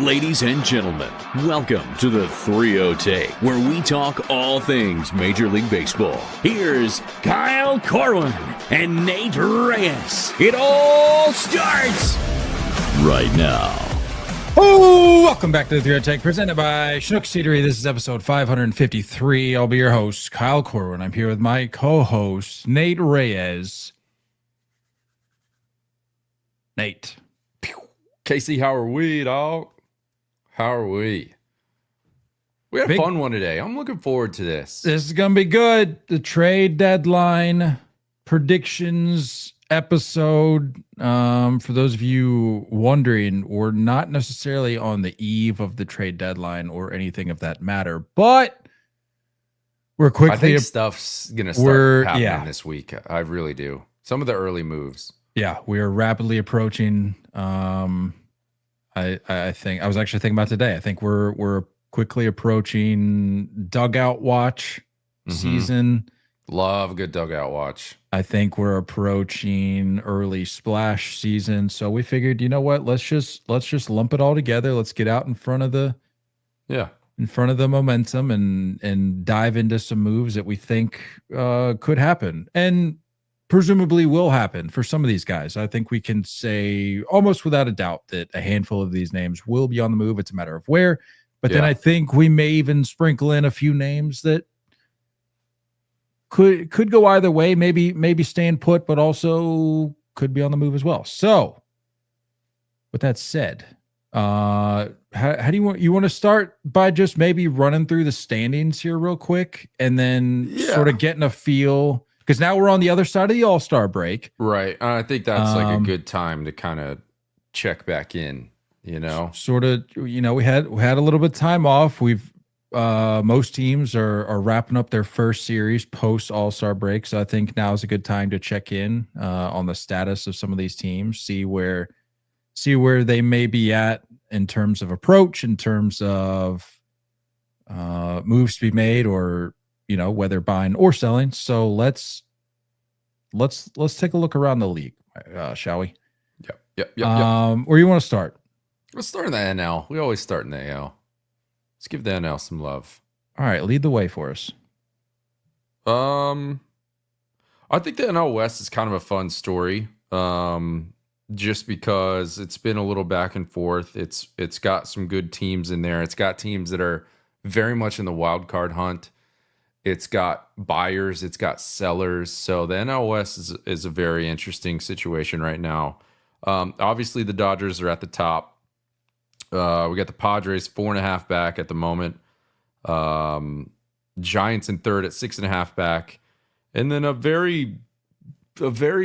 Ladies and gentlemen, welcome to the 3-0 Take, where we talk all things Major League Baseball. Here's Kyle Corwin and Nate Reyes. It all starts right now. Oh, welcome back to the 3-0 Take, presented by Chinook Seedery. This is episode 553. I'll be your host, Kyle Corwin. I'm here with my co-host, Nate Reyes. Nate. Casey, how are we, dog? How are we? We had a fun one today. I'm looking forward to this. This is going to be good. The trade deadline predictions episode. For those of you wondering, we're not necessarily on the eve of the trade deadline or anything of that matter, but we're quickly. I think stuff's going to start happening this week. I really do. Some of the early moves. Yeah, we are rapidly approaching. I think I was actually thinking about today. I think we're quickly approaching dugout watch season. Love a good dugout watch. I think we're approaching early splash season. So we figured, you know what? Let's just lump it all together. Let's get out in front of the momentum and dive into some moves that we think could happen and presumably will happen for some of these guys. I think we can say almost without a doubt that a handful of these names will be on the move. It's a matter of where. But then I think we may even sprinkle in a few names that could go either way, maybe staying put, but also could be on the move as well. So with that said, how do you want to start by just maybe running through the standings here real quick and then sort of getting a feel, because now we're on the other side of the All-Star break. Right. I think that's like a good time to kind of check back in, Sort of, we had a little bit of time off. We've most teams are wrapping up their first series post All-Star break. So I think now is a good time to check in on the status of some of these teams, see where they may be at in terms of approach, in terms of moves to be made, or whether buying or selling. So let's take a look around the league, shall we? Yep. Where you want to start? Let's start in the NL. We always start in the AL. Let's give the NL some love. All right, lead the way for us. I think the NL West is kind of a fun story. Just because it's been a little back and forth. It's got some good teams in there. It's got teams that are very much in the wild card hunt. It's got buyers, it's got sellers. So the NL West is a very interesting situation right now. Obviously, the Dodgers are at the top. We got the Padres 4.5 back at the moment. Giants in third at 6.5 back. And then a very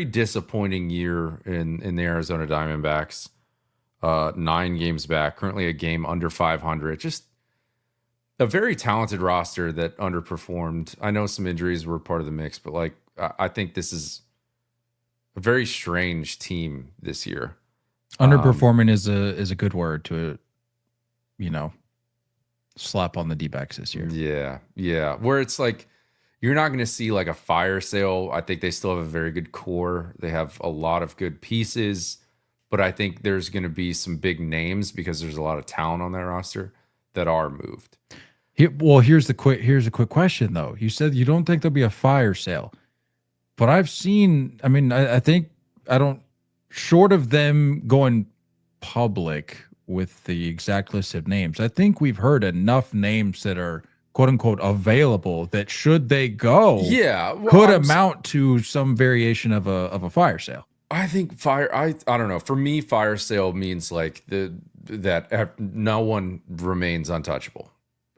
disappointing year in the Arizona Diamondbacks. 9 games back, currently a game under 500. Just a very talented roster that underperformed. I know some injuries were part of the mix, but I think this is a very strange team this year. Underperforming is a good word to, slap on the D-backs this year. Yeah. Where it's like you're not going to see like a fire sale. I think they still have a very good core. They have a lot of good pieces, but I think there's going to be some big names because there's a lot of talent on that roster that are moved. Here's a quick question though. You said you don't think there'll be a fire sale, but I've seen. I mean, I think I don't. Short of them going public with the exact list of names, I think we've heard enough names that are quote unquote available that should they go, could amount to some variation of a fire sale. I think I don't know. For me, fire sale means like that no one remains untouchable.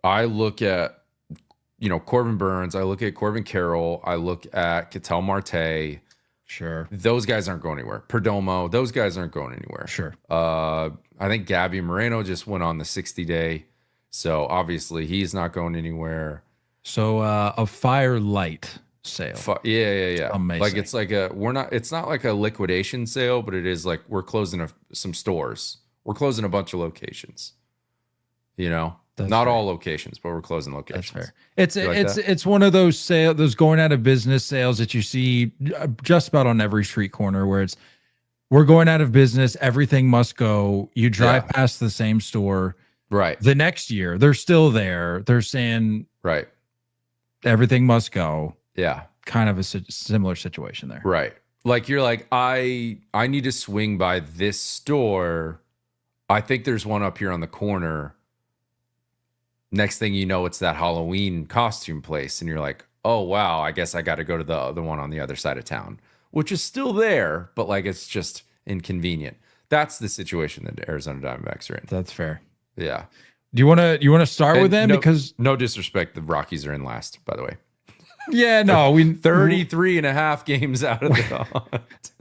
I look at, Corbin Burns. I look at Corbin Carroll. I look at Ketel Marte. Sure. Those guys aren't going anywhere. Perdomo. Those guys aren't going anywhere. Sure. I think Gabby Moreno just went on the 60-day. So obviously he's not going anywhere. So a firelight sale. Yeah. Amazing. Like it's like it's not like a liquidation sale, but it is like we're closing some stores. We're closing a bunch of locations. That's not fair. all locations, but we're closing locations. That's fair. It's one of those those going out of business sales that you see just about on every street corner, where it's we're going out of business. Everything must go. You drive Yeah. past the same store. Right. The next year, they're still there. They're saying Right. everything must go. Yeah. Kind of a similar situation there. Right. Like you're like, I need to swing by this store. I think there's one up here on the corner. Next thing you know, it's that Halloween costume place. And you're like, oh, wow, I guess I got to go to the other one on the other side of town, which is still there, but like it's just inconvenient. That's the situation that Arizona Diamondbacks are in. That's fair. Yeah. Do you want to start with them? Because no disrespect, the Rockies are in last, by the way. Yeah, no, we 33 and a half games out of the hunt.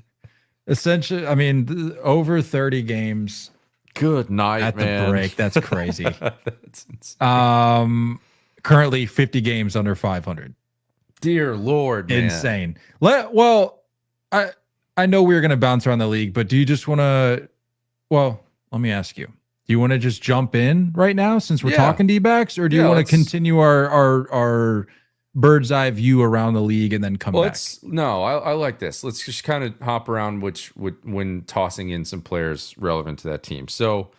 Essentially, I mean, over 30 games. Good night, at man. The break. That's crazy. That's insane. Currently 50 games under 500. Dear Lord, man. Insane. Well, I know we're going to bounce around the league, but do you just want to? Well, let me ask you. Do you want to just jump in right now since we're talking D-backs, or do you want to continue our bird's eye view around the league and then come back? I like this. Let's just kind of hop around when tossing in some players relevant to that team. So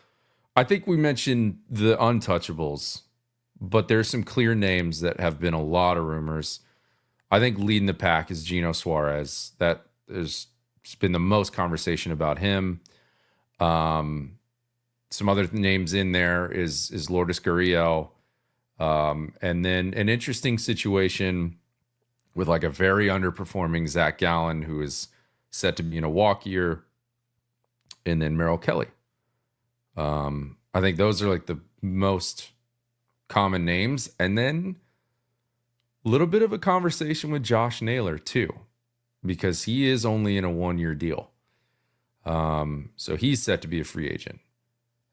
I think we mentioned the untouchables, but there's some clear names that have been a lot of rumors. I think leading the pack is Eugenio Suarez. That has been the most conversation about him. Some other names in there is Lourdes Gurriel. And then an interesting situation with like a very underperforming Zac Gallen, who is set to be in a walk year, and then Merrill Kelly. I think those are like the most common names. And then a little bit of a conversation with Josh Naylor too, because he is only in a 1-year deal. So he's set to be a free agent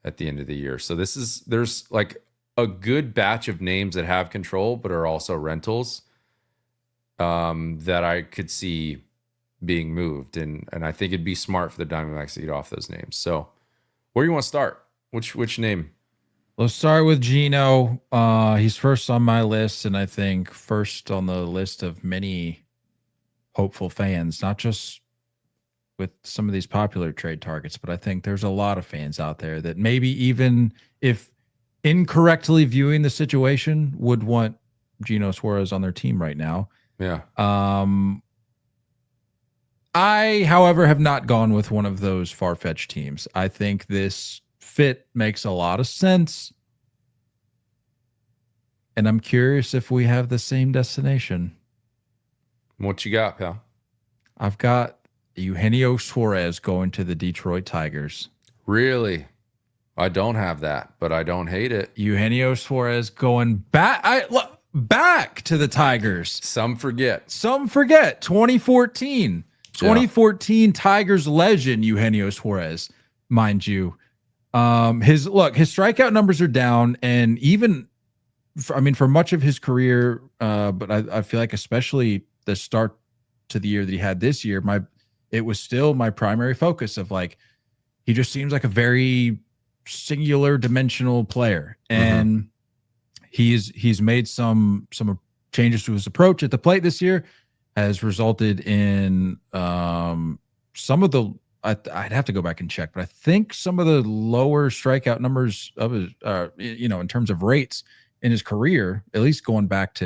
at the end of the year. So there's like a good batch of names that have control, but are also rentals that I could see being moved. And I think it'd be smart for the Diamondbacks to get off those names. So where do you want to start? Which name? Let's start with Gino. He's first on my list, and I think first on the list of many hopeful fans, not just with some of these popular trade targets, but I think there's a lot of fans out there that maybe even if incorrectly viewing the situation would want Eugenio Suarez on their team right now. Yeah. I, however, have not gone with one of those far-fetched teams. I think this fit makes a lot of sense. And I'm curious if we have the same destination. What you got, pal? I've got Eugenio Suarez going to the Detroit Tigers. Really? I don't have that, but I don't hate it. Eugenio Suarez going back to the Tigers. Some forget. 2014. 2014 Tigers legend Eugenio Suarez, mind you. His strikeout numbers are down, and even for much of his career, but I feel like especially the start to the year that he had this year, it was still my primary focus of like, he just seems like a very singular dimensional player. And he's made some changes to his approach at the plate this year, has resulted in some of the, I'd have to go back and check, but I think some of the lower strikeout numbers of his, in terms of rates in his career, at least going back to,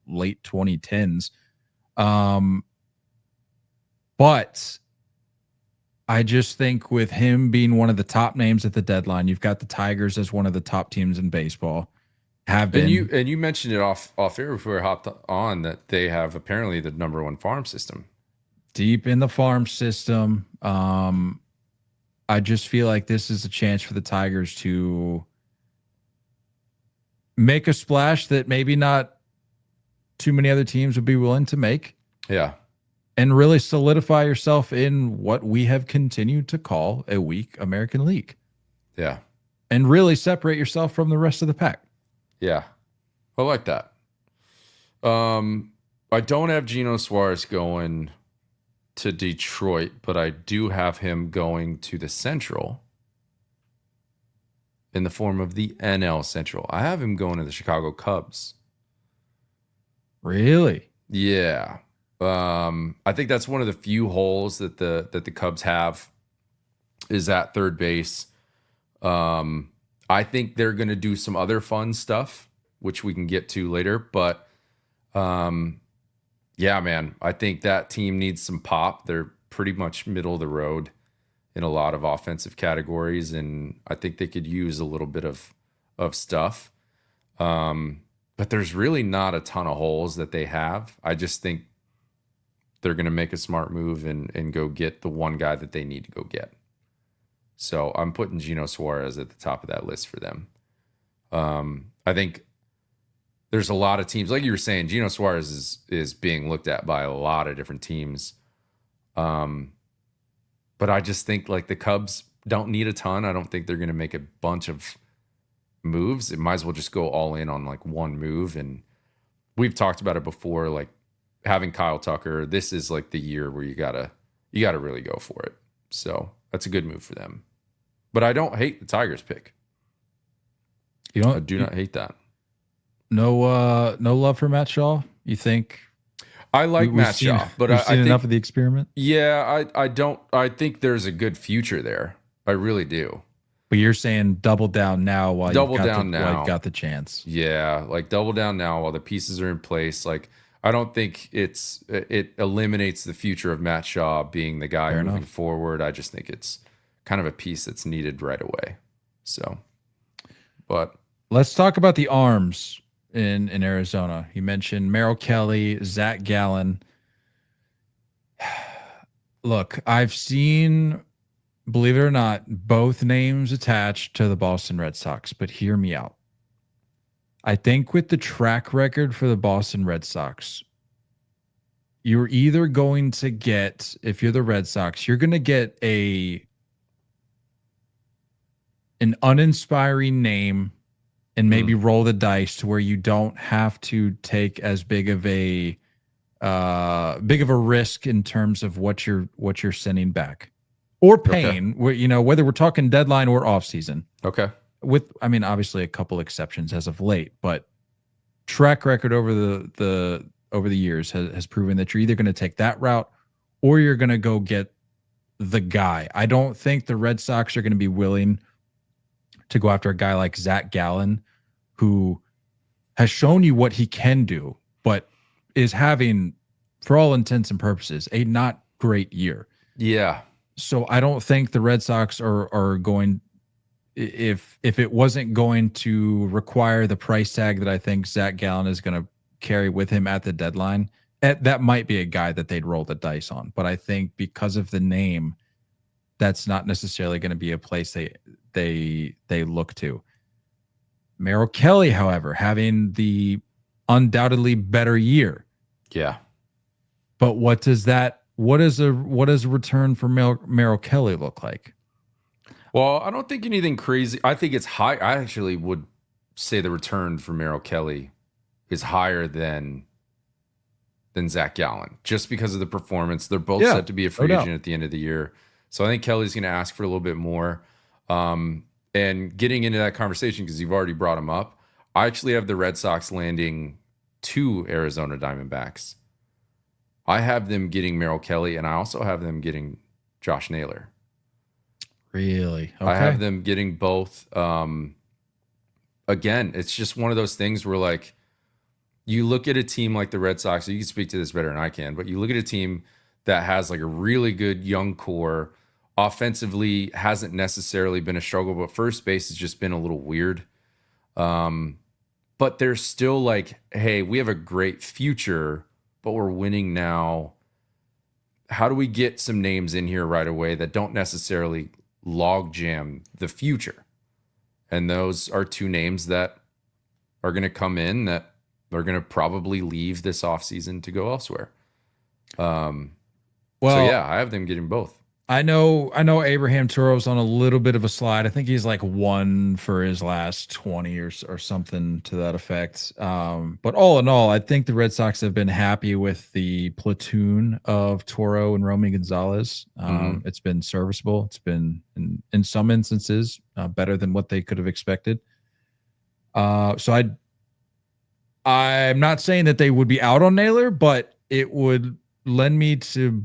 late 2010s. But I just think with him being one of the top names at the deadline, you've got the Tigers as one of the top teams in baseball. Have been. And you mentioned it off air before we hopped on that they have apparently the number one farm system. Deep in the farm system. I just feel like this is a chance for the Tigers to make a splash that maybe not too many other teams would be willing to make. Yeah. And really solidify yourself in what we have continued to call a weak American League. Yeah. And really separate yourself from the rest of the pack. Yeah. I like that. I don't have Eugenio Suarez going to Detroit, but I do have him going to the Central in the form of the NL Central. I have him going to the Chicago Cubs. Really? Yeah. I think that's one of the few holes that the Cubs have is at third base. I think they're going to do some other fun stuff, which we can get to later. But yeah, man, I think that team needs some pop. They're pretty much middle of the road in a lot of offensive categories, and I think they could use a little bit of stuff. But there's really not a ton of holes that they have. I just think they're going to make a smart move and go get the one guy that they need to go get. So I'm putting Eugenio Suarez at the top of that list for them. I think there's a lot of teams, like you were saying, Eugenio Suarez is being looked at by a lot of different teams. But I just think like the Cubs don't need a ton. I don't think they're going to make a bunch of moves. It might as well just go all in on like one move. And we've talked about it before, like having Kyle Tucker, this is like the year where you gotta really go for it. So that's a good move for them. But I don't hate the Tigers pick. I do not hate that. No love for Matt Shaw. You think? I like Matt Shaw, but I think enough of the experiment. Yeah, I don't. I think there's a good future there. I really do. But you're saying double down now while while you've got the chance. Yeah, like double down now while the pieces are in place. Like I don't think it eliminates the future of Matt Shaw being the guy moving forward. I just think it's kind of a piece that's needed right away. So, but let's talk about the arms in Arizona. You mentioned Merrill Kelly, Zac Gallen. Look, I've seen, believe it or not, both names attached to the Boston Red Sox, but hear me out. I think with the track record for the Boston Red Sox, you're either going to get, if you're the Red Sox, you're going to get an uninspiring name and maybe roll the dice to where you don't have to take as big of a risk in terms of what you're sending back or paying. Okay. Whether we're talking deadline or off season. Okay. Obviously a couple exceptions as of late, but track record over the years has proven that you're either going to take that route or you're going to go get the guy. I don't think the Red Sox are going to be willing to go after a guy like Zac Gallen, who has shown you what he can do, but is having, for all intents and purposes, a not great year. Yeah. So I don't think the Red Sox are going, if it wasn't going to require the price tag that I think Zac Gallen is going to carry with him at the deadline, that might be a guy that they'd roll the dice on. But I think because of the name, that's not necessarily going to be a place they look to. Merrill Kelly, however, having the undoubtedly better year. Yeah. But what does a return for Merrill Kelly look like? Well, I don't think anything crazy. I think it's high. I actually would say the return for Merrill Kelly is higher than Zac Gallen, just because of the performance. They're both set to be a free agent at the end of the year. So I think Kelly's going to ask for a little bit more. And getting into that conversation, because you've already brought him up, I actually have the Red Sox landing 2 Arizona Diamondbacks. I have them getting Merrill Kelly, and I also have them getting Josh Naylor. Really? Okay. I have them getting both. Again, it's just one of those things where, like, you look at a team like the Red Sox, you can speak to this better than I can, but you look at a team that has like a really good young core. Offensively hasn't necessarily been a struggle, but first base has just been a little weird. But they're still like, hey, we have a great future, but we're winning now. How do we get some names in here right away that don't necessarily logjam the future? And those are 2 names that are going to come in that are going to probably leave this offseason to go elsewhere. So yeah, I have them getting both. I know Abraham Turo's on a little bit of a slide. I think he's like 1 for his last 20 or something to that effect. But all in all, I think the Red Sox have been happy with the platoon of Toro and Romy Gonzalez. It's been serviceable. It's been, in some instances, better than what they could have expected. So I'm not saying that they would be out on Naylor, but it would lead me to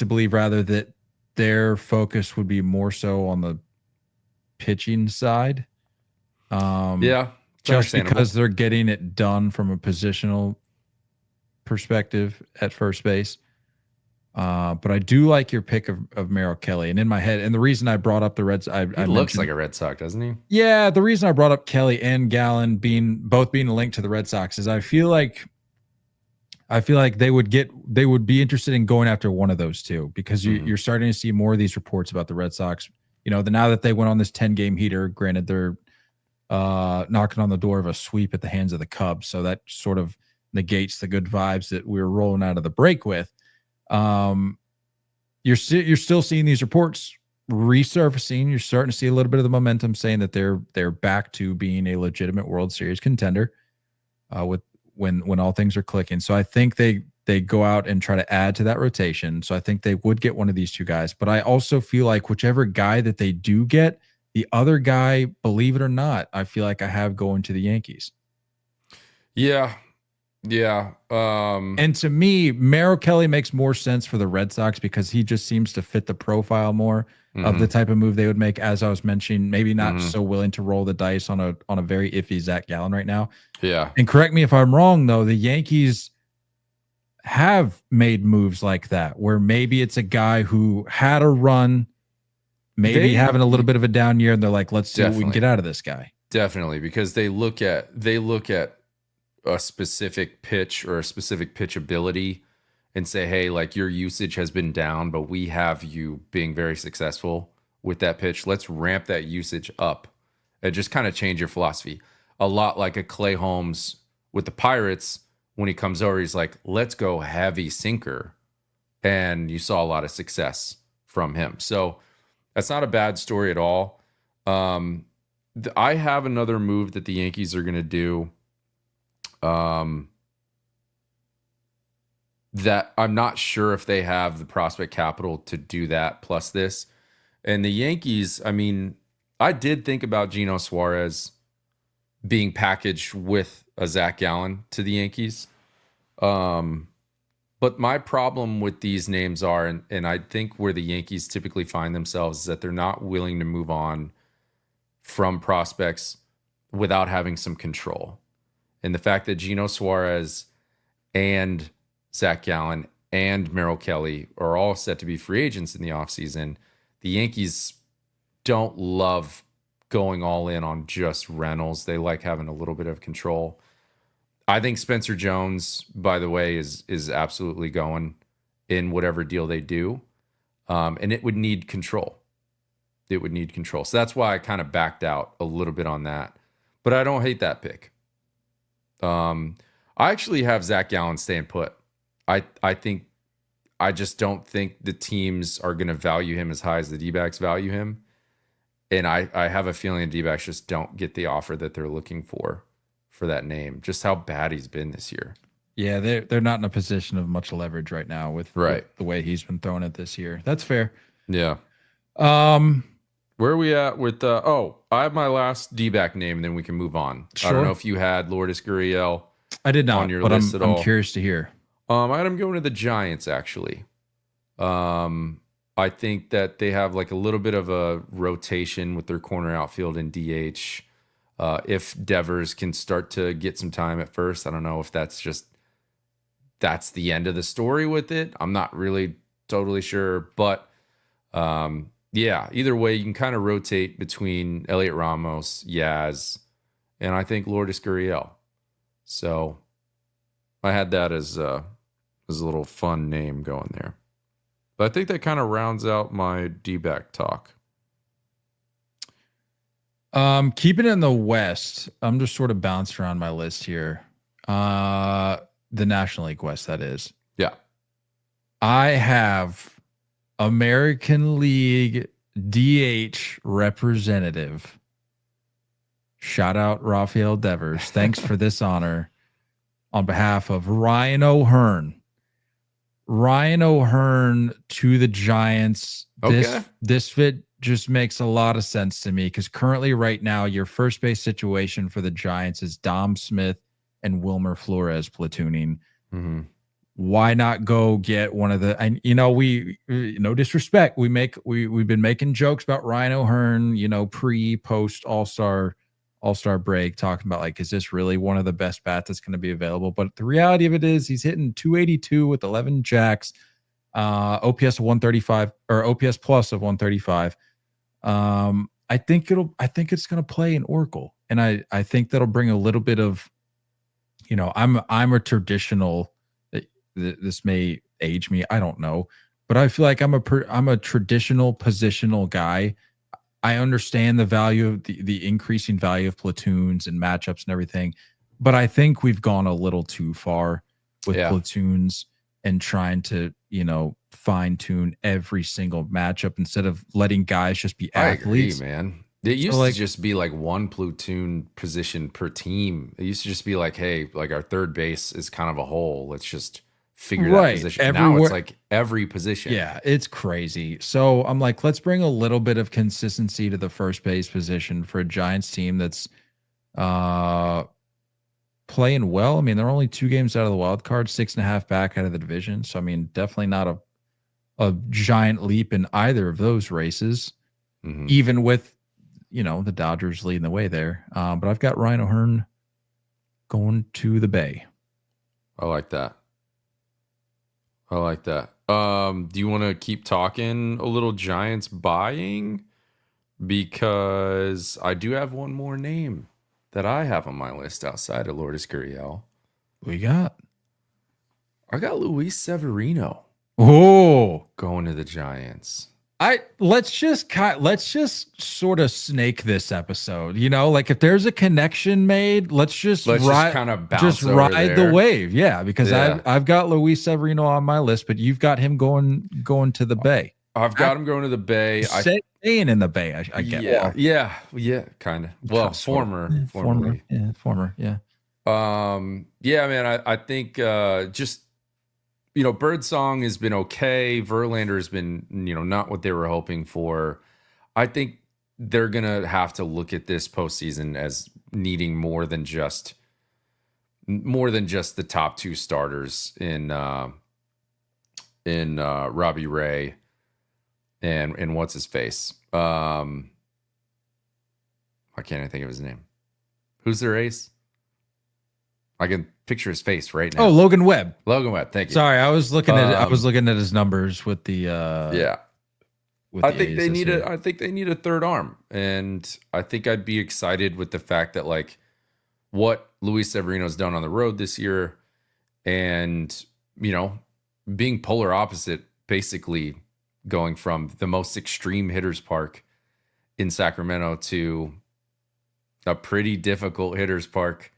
believe rather that their focus would be more so on the pitching side. Yeah, just because they're getting it done from a positional perspective at first base. But I do like your pick of Merrill Kelly. And in my head, and the reason I brought up the Reds, I looks like a Red Sox, doesn't he? Yeah, the reason I brought up Kelly and Gallen being linked to the Red Sox is I feel like they would be interested in going after one of those two, because you're starting to see more of these reports about the Red Sox. Now that they went on this 10-game heater, granted they're knocking on the door of a sweep at the hands of the Cubs, so that sort of negates the good vibes that we were rolling out of the break with. You're still seeing these reports resurfacing. You're starting to see a little bit of the momentum saying that they're back to being a legitimate World Series contender with when all things are clicking. So I think they go out and try to add to that rotation. So I think they would get one of these two guys. But I also feel like whichever guy that they do get, the other guy, believe it or not, I feel like I have going to the Yankees. Yeah. And to me, Merrill Kelly makes more sense for the Red Sox because he just seems to fit the profile more of the type of move they would make. As I was mentioning, maybe not so willing to roll the dice on a very iffy Zac Gallen right now. Yeah. And correct me if I'm wrong, though, the Yankees have made moves like that, where maybe it's a guy who had a run, maybe having a little bit of a down year, and they're like, let's see what we can get out of this guy. Definitely, because they look at a specific pitch or a specific pitch ability and say, hey, like, your usage has been down, but we have you being very successful with that pitch. Let's ramp that usage up and just kind of change your philosophy. A lot like a Clay Holmes with the Pirates, when he comes over, he's like, let's go heavy sinker. And you saw a lot of success from him. So that's not a bad story at all. I have another move that the Yankees are going to do that I'm not sure if they have the prospect capital to do that plus this. And the Yankees, I mean, I did think about Eugenio Suarez being packaged with a Zac Gallen to the Yankees. But my problem with these names are, and I think where the Yankees typically find themselves, is that they're not willing to move on from prospects without having some control. And the fact that Gino Suarez and Zac Gallen and Merrill Kelly are all set to be free agents in the offseason, the Yankees don't love going all in on just rentals. They like having a little bit of control. I think Spencer Jones, by the way, is absolutely going in whatever deal they do. And it would need control. It would need control. So that's why I kind of backed out a little bit on that. But I don't hate that pick. I actually have Zac Gallen staying put. I just don't think the teams are going to value him as high as the D-backs value him. And I have a feeling the D-backs just don't get the offer that they're looking for that name, just how bad he's been this year. Yeah, they're not in a position of much leverage right now with the way he's been throwing it this year. That's fair. Yeah. Where are we at with I have my last D-back name, and then we can move on. Sure. I don't know if you had Lourdes Gurriel. I did not on your but list at all. I'm curious to hear. I had him going to the Giants, actually. I think that they have like a little bit of a rotation with their corner outfield and DH. If Devers can start to get some time at first, I don't know if that's the end of the story with it. I'm not really totally sure, but yeah, either way, you can kind of rotate between Elliot Ramos, Yaz, and I think Lourdes Gurriel. So I had that as a little fun name going there. But I think that kind of rounds out my D-back talk. Keeping it in the West, I'm just sort of bounced around my list here. The National League West, that is. Yeah. I have American League DH representative. Shout out Rafael Devers. Thanks for this honor on behalf of Ryan O'Hearn. Ryan O'Hearn to the Giants. Okay. This fit just makes a lot of sense to me because currently right now your first base situation for the Giants is Dom Smith and Wilmer Flores platooning. Mm-hmm. why not go get one of the, and we, no disrespect, we've been making jokes about Ryan O'Hearn, post all-star break, talking about like, is this really one of the best bats that's going to be available? But the reality of it is he's hitting 282 with 11 jacks, OPS of 135 or OPS plus of 135. I think it's going to play in Oracle, and I think that'll bring a little bit of, I'm a traditional, this may age me, I don't know, but I feel like I'm a traditional positional guy. I understand the value of the increasing value of platoons and matchups and everything, but I think we've gone a little too far with platoons and trying to, fine tune every single matchup instead of letting guys just be athletes. I agree, man. It used to just be like one platoon position per team. It used to just be like, hey, like our third base is kind of a hole. Let's just figure that position. Now it's like every position. Yeah, it's crazy. So I'm like, let's bring a little bit of consistency to the first base position for a Giants team that's playing well. I mean, they're only 2 games out of the wild card, 6.5 back out of the division. So I mean, definitely not a giant leap in either of those races, even with the Dodgers leading the way there. But I've got Ryan O'Hearn going to the Bay. I like that. Do you want to keep talking a little Giants buying? Because I do have one more name that I have on my list outside of Lourdes Gurriel. We got? I got Luis Severino. Oh, going to the Giants. Let's just sort of snake this episode. Like if there's a connection made, let's just kind of ride the wave. Yeah, because I've got Luis Severino on my list, but you've got him going to the Bay. I've got him going to the Bay. Staying in the Bay, I get. Yeah, kind of. Well, former. Yeah. Man. I think just. Birdsong has been okay. Verlander has been, not what they were hoping for. I think they're going to have to look at this postseason as needing more than just the top 2 starters in Robbie Ray and what's his face. I can't even think of his name. Who's their ace? I can picture his face right now. Oh, Logan Webb. Thank you. Sorry, I was looking at his numbers with the I think they need a third arm, and I think I'd be excited with the fact that like what Luis Severino's done on the road this year, and being polar opposite, basically going from the most extreme hitters park in Sacramento to a pretty difficult hitters park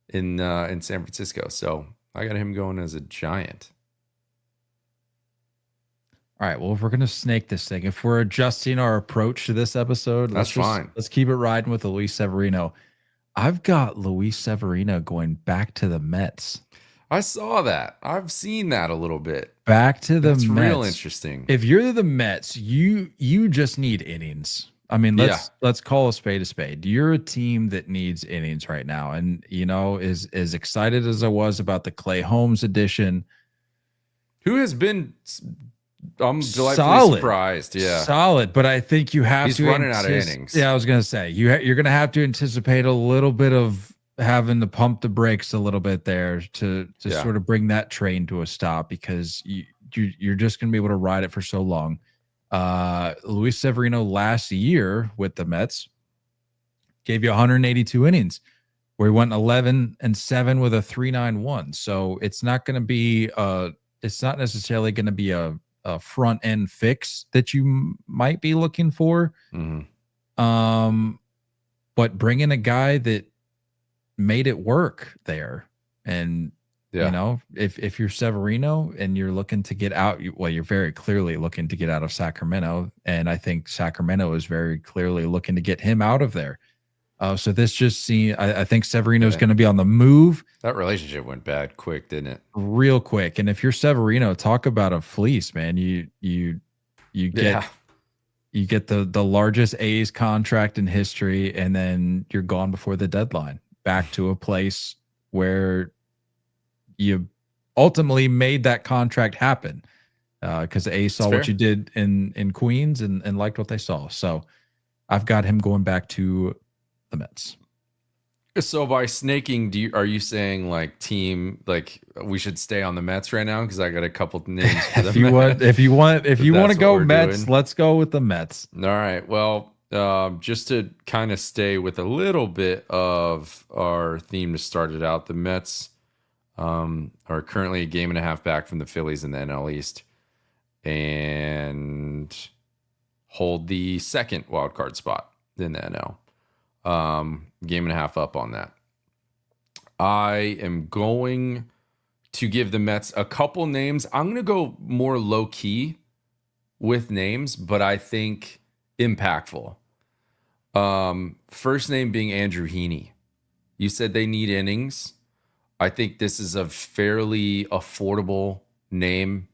in San Francisco. So I got him going as a Giant. All right. Well, if we're going to snake this thing, if we're adjusting our approach to this episode, that's fine. Let's keep it riding with Luis Severino. I've got Luis Severino going back to the Mets. I saw that. I've seen that a little bit. Back to the Mets. That's real interesting. If you're the Mets, you just need innings. I mean, let's call a spade a spade. You're a team that needs innings right now. And, as excited as I was about the Clay Holmes edition, who has been, I'm delightfully surprised. Yeah. Solid. But I think you have He's running out of innings. Yeah, I was going to say, you're going to have to anticipate a little bit of having to pump the brakes a little bit there to sort of bring that train to a stop, because you're just going to be able to ride it for so long. Luis Severino last year with the Mets gave you 182 innings, where he went 11-7 with a 3.91. So it's not going to be it's not necessarily going to be a front end fix that you might be looking for. But bring in a guy that made it work there. And if you're Severino and you're looking to get out, you're very clearly looking to get out of Sacramento. And I think Sacramento is very clearly looking to get him out of there. So this just I think Severino is going to be on the move. That relationship went bad quick, didn't it? Real quick. And if you're Severino, talk about a fleece, man. You get the largest A's contract in history, and then you're gone before the deadline, back to a place where you ultimately made that contract happen because A saw what you did in Queens and liked what they saw. So I've got him going back to the Mets. So by snaking, are you saying like team, like we should stay on the Mets right now? Because I got a couple names. For if you want to go Mets, doing. Let's go with the Mets. All right. Well, just to kind of stay with a little bit of our theme to start it out, the Mets are currently a game and a half back from the Phillies in the NL East and hold the second wild card spot in the NL. Game and a half up on that. I am going to give the Mets a couple names. I'm going to go more low key with names, but I think impactful. First name being Andrew Heaney. You said they need innings. I think this is a fairly affordable name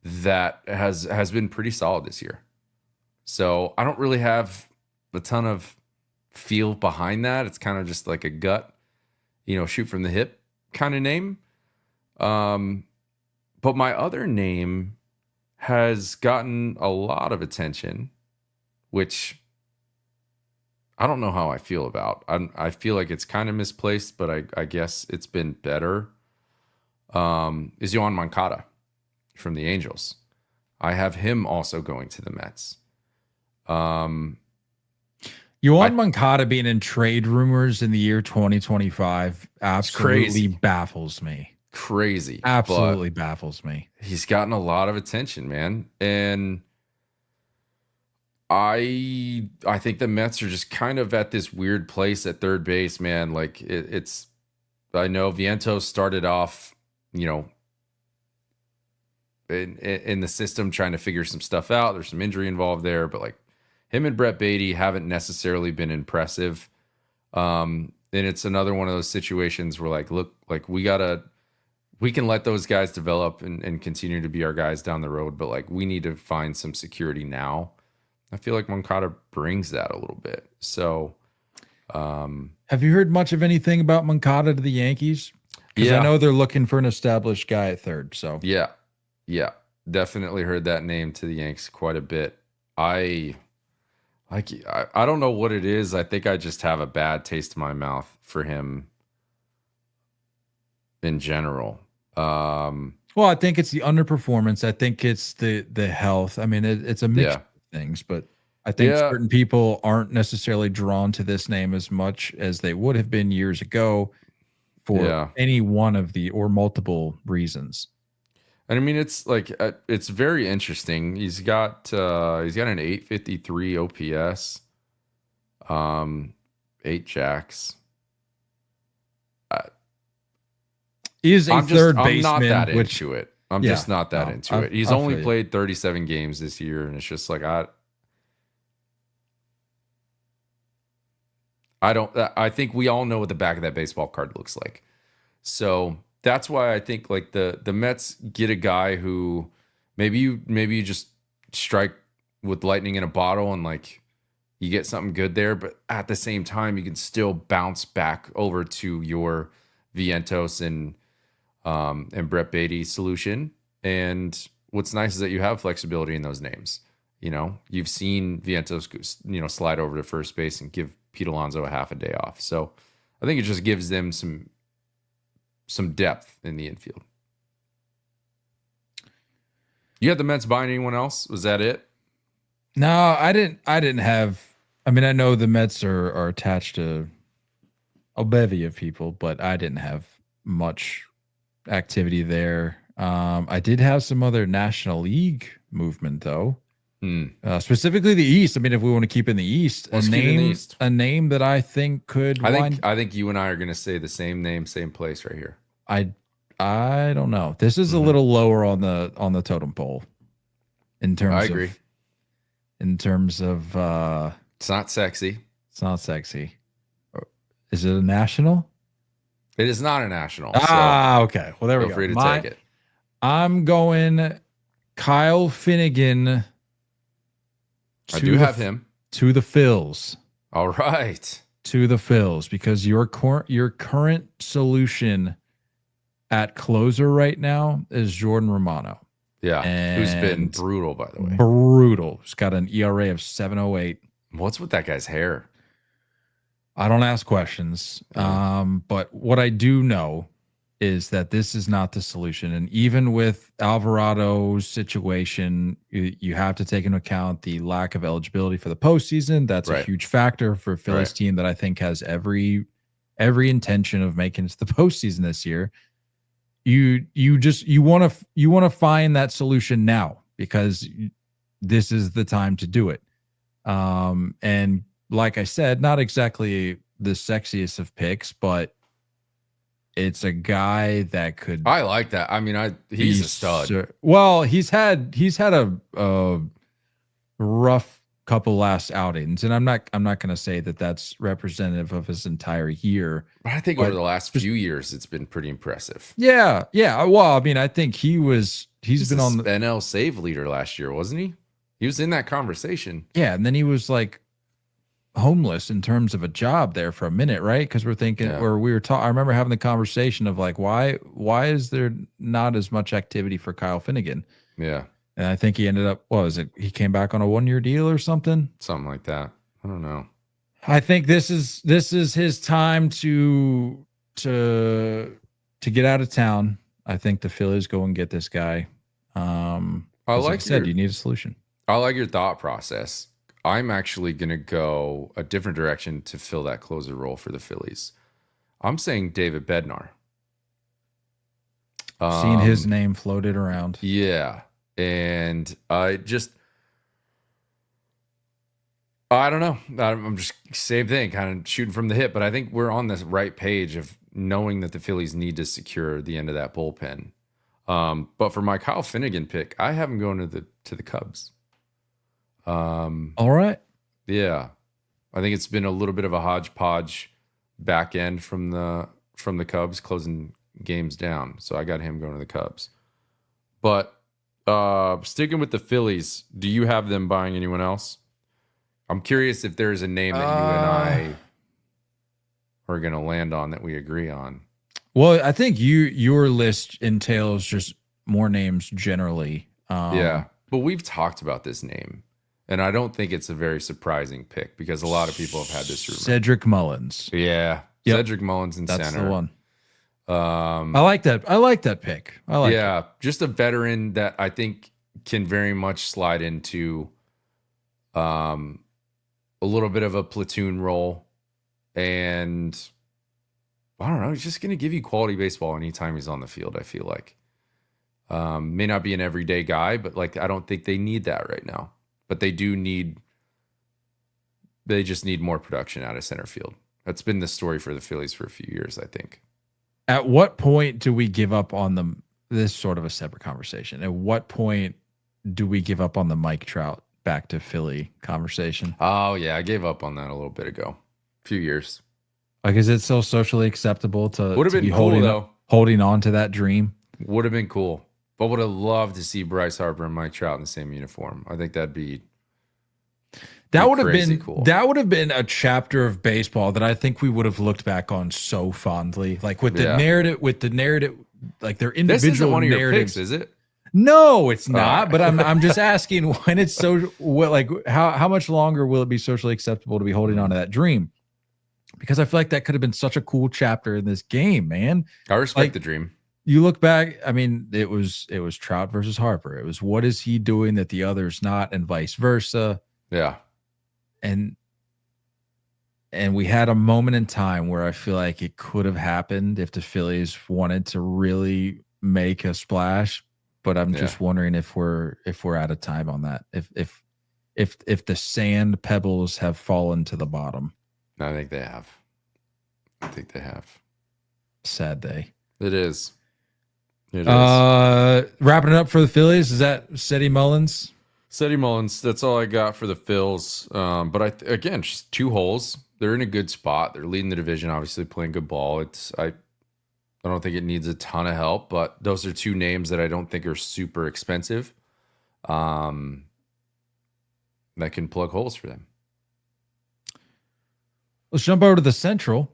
that has been pretty solid this year. So I don't really have a ton of feel behind that. It's kind of just like a gut, shoot from the hip kind of name. But my other name has gotten a lot of attention, which I don't know how I feel about. I feel like it's kind of misplaced, but I guess it's been better. Is Yohan Moncada from the Angels. I have him also going to the Mets. Moncada being in trade rumors in the year 2025 absolutely baffles me. Crazy. Absolutely baffles me. He's gotten a lot of attention, man. And I think the Mets are just kind of at this weird place at third base, man. Like it's I know Vientos started off, in the system trying to figure some stuff out. There's some injury involved there, but like him and Brett Beatty haven't necessarily been impressive. And it's another one of those situations where like, look, like we can let those guys develop and continue to be our guys down the road, but like we need to find some security now. I feel like Moncada brings that a little bit. So, have you heard much of anything about Moncada to the Yankees? Because I know they're looking for an established guy at third. So yeah, definitely heard that name to the Yanks quite a bit. I don't know what it is. I think I just have a bad taste in my mouth for him in general. Well, I think it's the underperformance. I think it's the health. I mean, it's a mix of things, but I think certain people aren't necessarily drawn to this name as much as they would have been years ago for any one of the or multiple reasons. And I mean, it's like it's very interesting. He's got an 853 OPS, 8 jacks. He is a third baseman. I'm not that into it. I'm just not that into it. He's only played 37 games this year, and it's just like I think we all know what the back of that baseball card looks like. So that's why I think like the Mets get a guy who maybe you just strike with lightning in a bottle and like you get something good there, but at the same time you can still bounce back over to your Vientos and Brett Beatty solution. And what's nice is that you have flexibility in those names. You've seen Vientos slide over to first base and give Pete Alonso a half a day off. So I think it just gives them some depth in the infield. You had the Mets buying anyone else? Was that it? No, I didn't have. I mean, I know the Mets are attached to a bevy of people, but I didn't have much activity there. I did have some other National League movement though. Specifically the East. I mean, if we want to keep in the East, a name that I think could. I think you and I are going to say the same name, same place right here. I don't know. This is a little lower on the totem pole. In terms, I agree. In terms of, it's not sexy. It's not sexy. Is it a national? It is not a national. Okay. Well, there we go. Feel free to take it. I'm going Kyle Finnegan. I do have him to the Phils. All right, to the Phils because your current solution at closer right now is Jordan Romano. Yeah, who's been And brutal, by the way. brutal. He's got an ERA of 7.08. What's with that guy's hair? I don't ask questions. But what I do know is that this is not the solution. And even with Alvarado's situation, you have to take into account the lack of eligibility for the postseason. That's a huge factor for a Phillies team that I think has every intention of making it to the postseason this year. You want to find that solution now, because this is the time to do it. And like I said, not exactly the sexiest of picks, but it's a guy that could. I like that. I mean, he's a stud. Well, he's had a rough couple last outings, and I'm not going to say that that's representative of his entire year. But I think over the last few years, it's been pretty impressive. Yeah. Well, I mean, I think he's been on the NL save leader last year, wasn't he? He was in that conversation. Yeah, and then he was like homeless in terms of a job there for a minute, right? Because we're thinking, or we were talking. I remember having the conversation of like, why is there not as much activity for Kyle Finnegan? Yeah, and I think he ended up. What was it? He came back on a 1-year deal or something like that. I don't know. I think this is his time to get out of town. I think the Phillies go and get this guy. Like I said, you need a solution. I like your thought process. I'm actually going to go a different direction to fill that closer role for the Phillies. I'm saying David Bednar. Seen his name floated around. Yeah. And I don't know. I'm just same thing, kind of shooting from the hip. But I think we're on this right page of knowing that the Phillies need to secure the end of that bullpen. But for my Kyle Finnegan pick, I have him going to the Cubs. All right. Yeah. I think it's been a little bit of a hodgepodge back end from the Cubs closing games down. So I got him going to the Cubs. But sticking with the Phillies, do you have them buying anyone else? I'm curious if there's a name that you and I are going to land on that we agree on. Well, I think your list entails just more names generally. Yeah. But we've talked about this name. And I don't think it's a very surprising pick because a lot of people have had this rumor. Cedric Mullins. Yeah. Yep. Cedric Mullins in That's center. The one. I like that. I like that pick. Just a veteran that I think can very much slide into a little bit of a platoon role. And I don't know, he's just going to give you quality baseball anytime he's on the field, I feel like. May not be an everyday guy, but like I don't think they need that right now. But they just need more production out of center field. That's been the story for the Phillies for a few years, I think. At what point do we give up on them? This is sort of a separate conversation. At what point do we give up on the Mike Trout back to Philly conversation? Oh, yeah. I gave up on that a little bit ago. A few years. Like, is it still socially acceptable to be cool, holding on to that dream? Would have been cool. But would have loved to see Bryce Harper and Mike Trout in the same uniform. I think that would have been cool. That would have been a chapter of baseball that I think we would have looked back on so fondly. Like with the narrative, like their individual this isn't one of your narratives. picks, is it? No, it's not. But I'm just asking when it's so like how much longer will it be socially acceptable to be holding on to that dream? Because I feel like that could have been such a cool chapter in this game, man. I respect the dream. You look back, I mean, it was Trout versus Harper. It was what is he doing that the other's not, and vice versa. Yeah. And we had a moment in time where I feel like it could have happened if the Phillies wanted to really make a splash. But I'm just wondering if we're out of time on that. If the sand pebbles have fallen to the bottom. I think they have. Sad day. It is. Wrapping it up for the Phillies, is that Ceddy Mullins? Ceddy Mullins, that's all I got for the Phils. But again, just 2 holes. They're in a good spot. They're leading the division, obviously playing good ball. I don't think it needs a ton of help, but those are 2 names that I don't think are super expensive. That can plug holes for them. Let's jump over to the Central.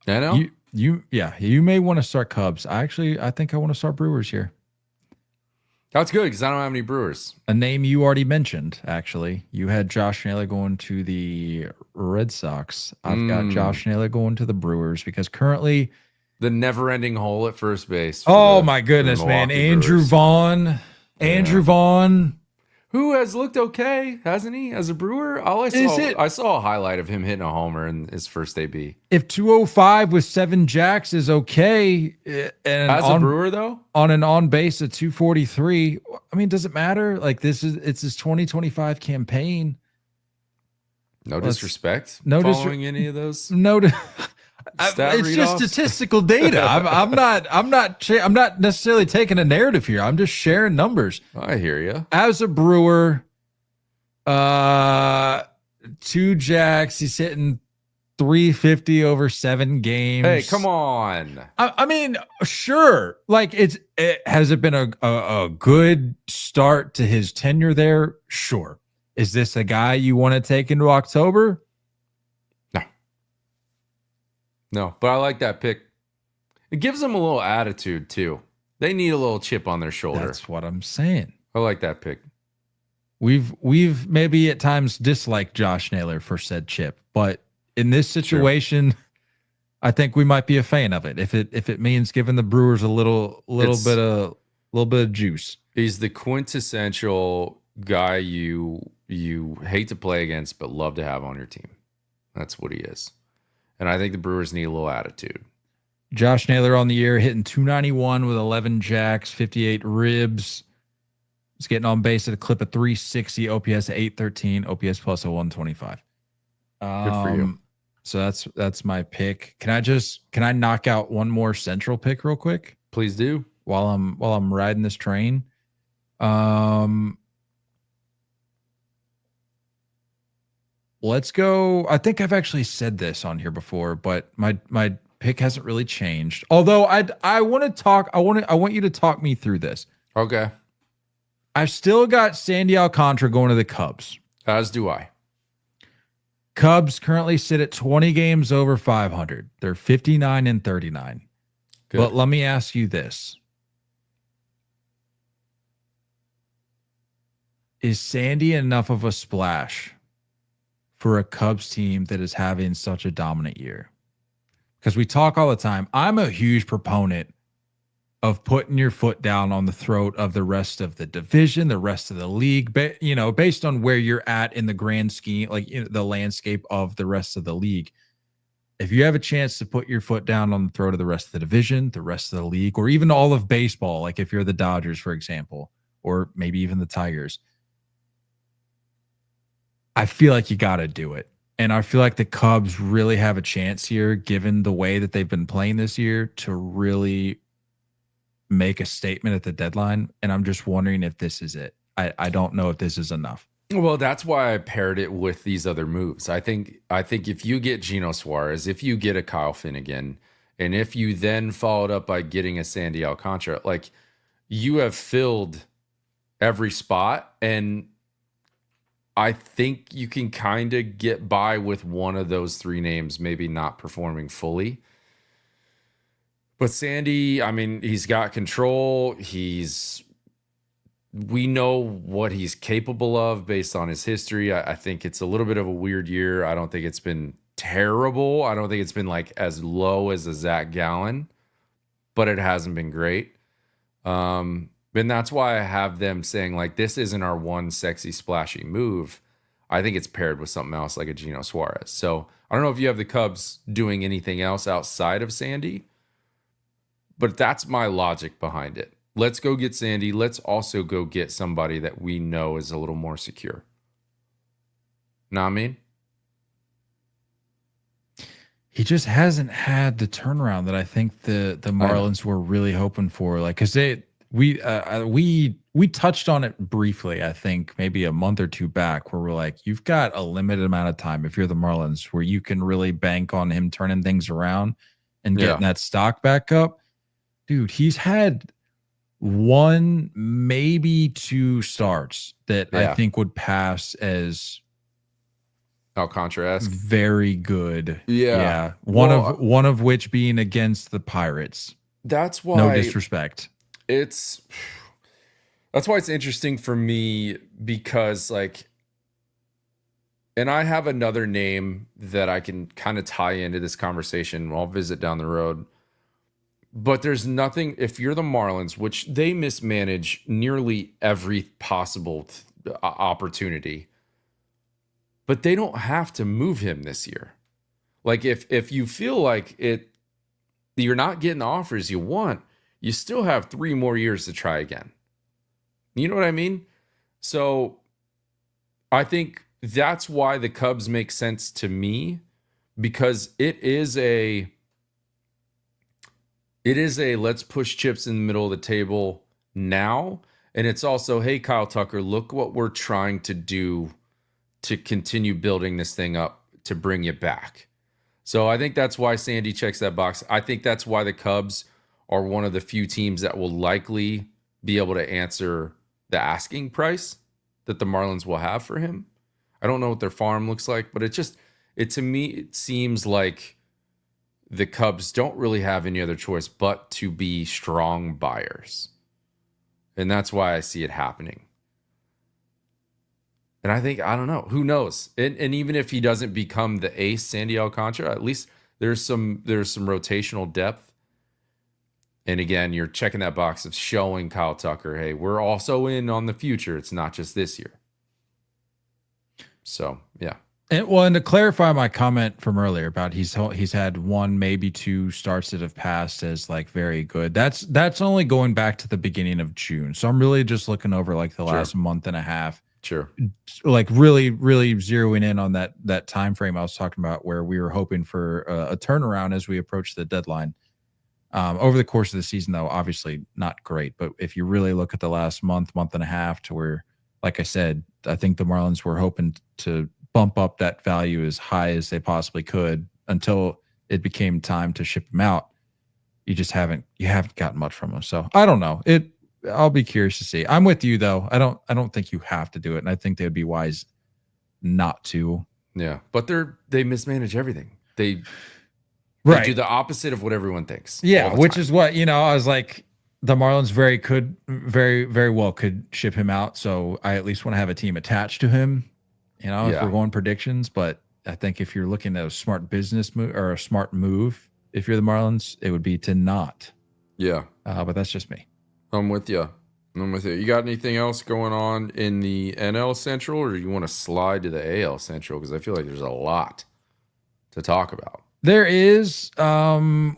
I know. You may want to start Cubs. I think I want to start Brewers here. That's good because I don't have any Brewers. A name you already mentioned, actually. You had Josh Naylor going to the Red Sox. I've got Josh Naylor going to the Brewers because currently the never-ending hole at first base. Oh my goodness, man. Andrew Vaughn. Andrew Vaughn. Who has looked okay, hasn't he, as a Brewer? I saw a highlight of him hitting a homer in his first AB. If 205 with 7 jacks is okay, and as a Brewer though, on an on base of 243, I mean, does it matter? Like it's his 2025 campaign. No disrespect. Following any of those. It's just statistical data. I'm not necessarily taking a narrative here. I'm just sharing numbers. I hear you. As a Brewer, 2 jacks. He's hitting 350 over 7 games. Hey, come on. I mean, sure. Like has it been a good start to his tenure there? Sure. Is this a guy you want to take into October? No, but I like that pick. It gives them a little attitude too. They need a little chip on their shoulder. That's what I'm saying. I like that pick. We've maybe at times disliked Josh Naylor for said chip, but in this situation, I think we might be a fan of it. If it means giving the Brewers a little bit of juice. He's the quintessential guy you hate to play against but love to have on your team. That's what he is. And I think the Brewers need a little attitude. Josh Naylor on the year hitting 291 with 11 jacks, 58 ribs. He's getting on base at a clip of 360, OPS 813, OPS plus a 125. Good for you. So that's my pick. Can I knock out one more central pick real quick? Please do. While I'm riding this train. Let's go. I think I've actually said this on here before, but my pick hasn't really changed. Although I want you to talk me through this. Okay. I've still got Sandy Alcantara going to the Cubs. As do I. Cubs currently sit at 20 games over 500. They're 59-39. Good. But let me ask you this. Is Sandy enough of a splash for a Cubs team that is having such a dominant year? Because we talk all the time. I'm a huge proponent of putting your foot down on the throat of the rest of the division, the rest of the league, based on where you're at in the grand scheme, like the landscape of the rest of the league. If you have a chance to put your foot down on the throat of the rest of the division, the rest of the league, or even all of baseball, like if you're the Dodgers, for example, or maybe even the Tigers, I feel like you got to do it. And I feel like the Cubs really have a chance here, given the way that they've been playing this year, to really make a statement at the deadline. And I'm just wondering if this is it. I don't know if this is enough. Well, that's why I paired it with these other moves. I think if you get Eugenio Suarez, if you get a Kyle Finnegan, and if you then followed up by getting a Sandy Alcantara, like you have filled every spot. And I think you can kind of get by with one of those 3 names, maybe not performing fully. But Sandy, I mean, he's got control. We know what he's capable of based on his history. I think it's a little bit of a weird year. I don't think it's been terrible. I don't think it's been like as low as a Zac Gallen, but it hasn't been great. And that's why I have them saying like, this isn't our one sexy splashy move. I think it's paired with something else like a Eugenio Suarez. So I don't know if you have the Cubs doing anything else outside of Sandy, but that's my logic behind it. Let's go get Sandy. Let's also go get somebody that we know is a little more secure. Know what I mean? He just hasn't had the turnaround that I think the Marlins were really hoping for. Like, because we touched on it briefly, I think maybe a month or 2 back, where we're like, you've got a limited amount of time if you're the Marlins where you can really bank on him turning things around and getting that stock back up. Dude, he's had 1, maybe 2 starts that I think would pass as Alcantara-esque. Very good. Yeah. One of which being against the Pirates. That's why No disrespect. That's why it's interesting for me because like, and I have another name that I can kind of tie into this conversation. I'll visit down the road. But there's nothing, if you're the Marlins, which they mismanage nearly every possible opportunity, but they don't have to move him this year. Like if you feel like you're not getting the offers you want, you still have 3 more years to try again. You know what I mean? So I think that's why the Cubs make sense to me, because it is a let's push chips in the middle of the table now. And it's also, hey, Kyle Tucker, look what we're trying to do to continue building this thing up to bring you back. So I think that's why Sandy checks that box. I think that's why the Cubs are one of the few teams that will likely be able to answer the asking price that the Marlins will have for him. I don't know what their farm looks like, but to me, it seems like the Cubs don't really have any other choice but to be strong buyers. And that's why I see it happening. And I think, I don't know, who knows? And even if he doesn't become the ace, Sandy Alcantara, at least there's some rotational depth. And again, you're checking that box of showing Kyle Tucker, hey, we're also in on the future. It's not just this year. So, yeah. And to clarify my comment from earlier about he's had 1, maybe 2 starts that have passed as like very good. That's only going back to the beginning of June. So I'm really just looking over like the last month and a half. Sure. Like really zeroing in on that time frame I was talking about, where we were hoping for a turnaround as we approach the deadline. Over the course of the season, though, obviously not great. But if you really look at the last month and a half, to where, like I said, I think the Marlins were hoping to bump up that value as high as they possibly could until it became time to ship them out. You haven't gotten much from them. So I don't know. I'll be curious to see. I'm with you though. I don't think you have to do it, and I think they would be wise not to. Yeah, but they mismanage everything. They do the opposite of what everyone thinks. Yeah, which is what, I was like, the Marlins very well could ship him out. So I at least want to have a team attached to him. If we're going predictions, but I think if you're looking at a smart business move or a smart move, if you're the Marlins, it would be to not. Yeah. But that's just me. I'm with you. You got anything else going on in the NL Central, or do you want to slide to the AL Central? Because I feel like there's a lot to talk about. There is. I'm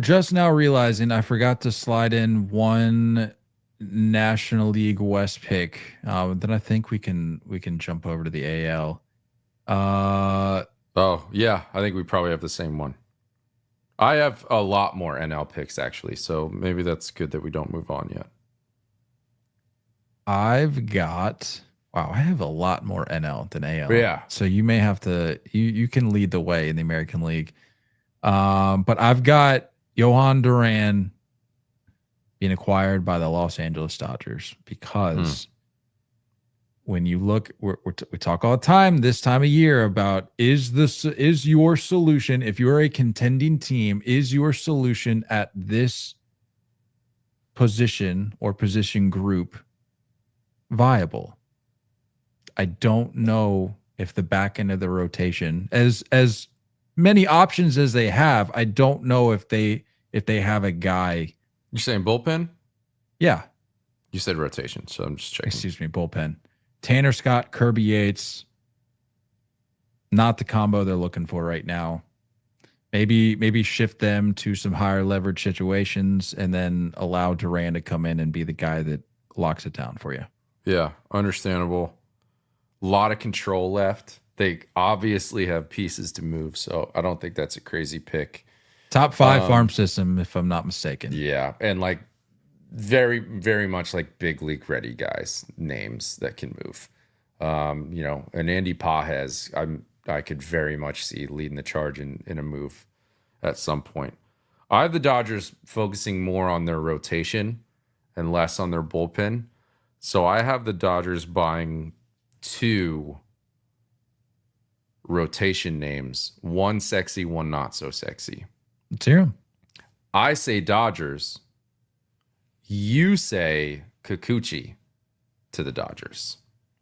just now realizing I forgot to slide in one National League West pick. Then I think we can jump over to the AL. Oh yeah, I think we probably have the same one. I have a lot more NL picks actually, so maybe that's good that we don't move on yet. I have a lot more NL than AL. Yeah. So you may have to you can lead the way in the American League. But I've got Jarren Duran being acquired by the Los Angeles Dodgers, because when you look, we talk all the time this time of year about is your solution, if you're a contending team, is your solution at this position or position group viable? I don't know if the back end of the rotation, as many options as they have, I don't know if they have a guy. You're saying bullpen? Yeah. You said rotation, so I'm just checking. Excuse me, bullpen. Tanner Scott, Kirby Yates, not the combo they're looking for right now. Maybe shift them to some higher leverage situations and then allow Duran to come in and be the guy that locks it down for you. Yeah, understandable. A lot of control left. They obviously have pieces to move, so I don't think that's a crazy pick. Top 5 farm system, if I'm not mistaken. Yeah, and like very, very much like big league ready guys, names that can move. And Andy Pages, I could very much see leading the charge in a move at some point. I have the Dodgers focusing more on their rotation and less on their bullpen. So I have the Dodgers buying 2 rotation names, one sexy, one not so sexy. Let's hear 'em. I say Dodgers. You say Kikuchi to the Dodgers.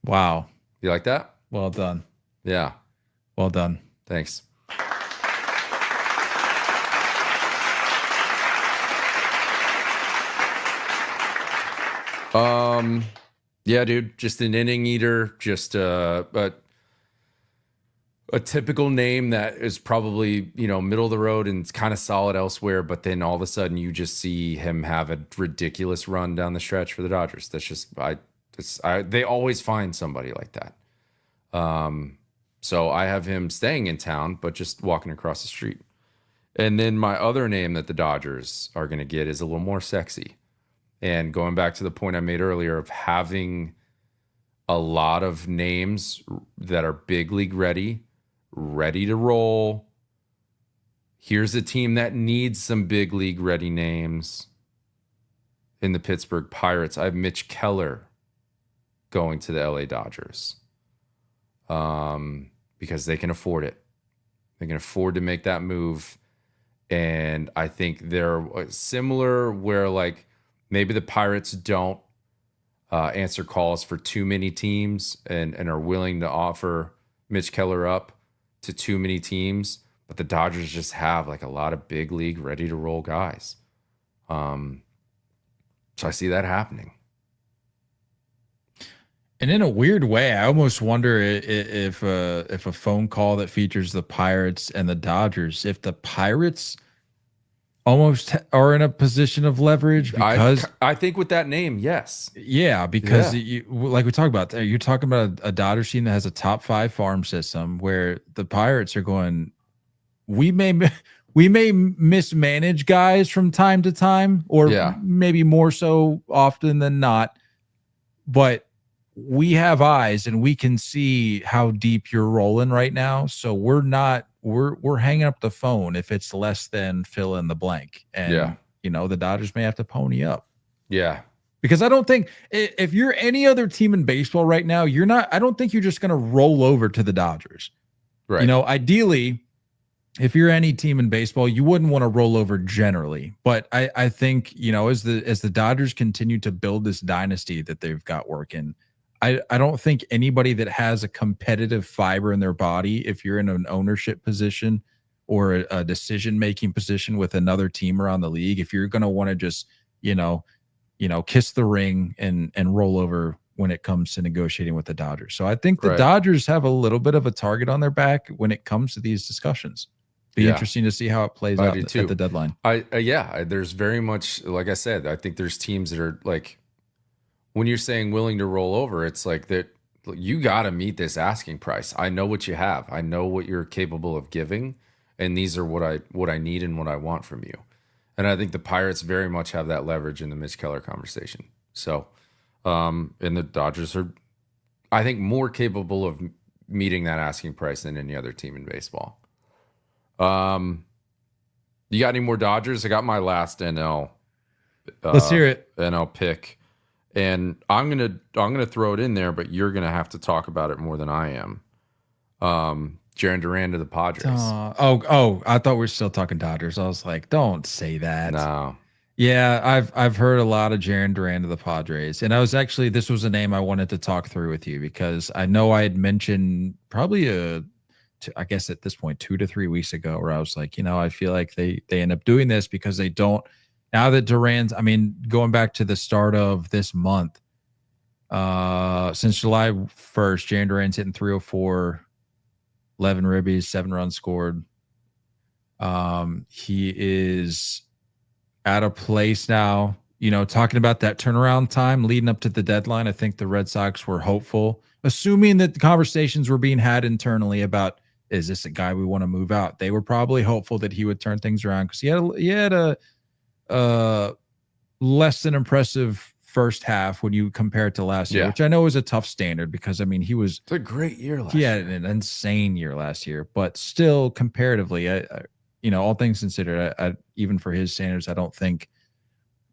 Wow. You like that? Well done. Yeah. Well done. Thanks. Yeah, dude, just an inning eater, just a typical name that is probably, middle of the road and it's kind of solid elsewhere, but then all of a sudden you just see him have a ridiculous run down the stretch for the Dodgers. That's just they always find somebody like that. So I have him staying in town, but just walking across the street. And then my other name that the Dodgers are going to get is a little more sexy. And going back to the point I made earlier of having a lot of names that are big league ready to roll. Here's a team that needs some big league ready names in the Pittsburgh Pirates. I have Mitch Keller going to the LA Dodgers because they can afford it. They can afford to make that move. And I think they're similar where like maybe the Pirates don't answer calls for too many teams and are willing to offer Mitch Keller up to too many teams, but the Dodgers just have like a lot of big league ready to roll guys. So I see that happening. And in a weird way, I almost wonder if a phone call that features the Pirates and the Dodgers, if the Pirates almost are in a position of leverage because I think with that name, yes. Yeah, because like we talked about, you're talking about a Dodgers team that has a top 5 farm system where the Pirates are going, we may mismanage guys from time to time, or maybe more so often than not, but we have eyes and we can see how deep you're rolling right now. So we're hanging up the phone if it's less than fill in the blank. And, the Dodgers may have to pony up. Yeah. Because I don't think if you're any other team in baseball right now, I don't think you're just going to roll over to the Dodgers. Right. Ideally, if you're any team in baseball, you wouldn't want to roll over generally. But I think, as the Dodgers continue to build this dynasty that they've got working, I don't think anybody that has a competitive fiber in their body, if you're in an ownership position or a decision-making position with another team around the league, if you're going to want to just, kiss the ring and roll over when it comes to negotiating with the Dodgers. So I think the Dodgers have a little bit of a target on their back when it comes to these discussions. Be interesting to see how it plays out at the deadline. There's very much, like I said, I think there's teams that are like, when you're saying willing to roll over, it's like that you got to meet this asking price. I know what you have. I know what you're capable of giving, and these are what I need and what I want from you. And I think the Pirates very much have that leverage in the Mitch Keller conversation. So, and the Dodgers are, I think, more capable of meeting that asking price than any other team in baseball. You got any more Dodgers? I got my last NL. Let's hear it. NL pick. And I'm gonna throw it in there, but you're gonna have to talk about it more than I am. Jarren Duran to the Padres. I thought we were still talking Dodgers. I was like, don't say that. No. Yeah, I've heard a lot of Jarren Duran to the Padres, and this was a name I wanted to talk through with you because I know I had mentioned probably I guess at this point 2 to 3 weeks ago, where I was like, I feel like they end up doing this because they don't. Now that Duran's, going back to the start of this month, since July 1st, Jarren Duran's hitting 304, 11 ribbies, 7 runs scored. He is at a place now, talking about that turnaround time leading up to the deadline. I think the Red Sox were hopeful, assuming that the conversations were being had internally about, is this a guy we want to move out? They were probably hopeful that he would turn things around because he had a less than impressive first half when you compare it to last year, which I know is a tough standard because it's a great year last year. He had an insane year last year, but still comparatively, all things considered, I even for his standards, I don't think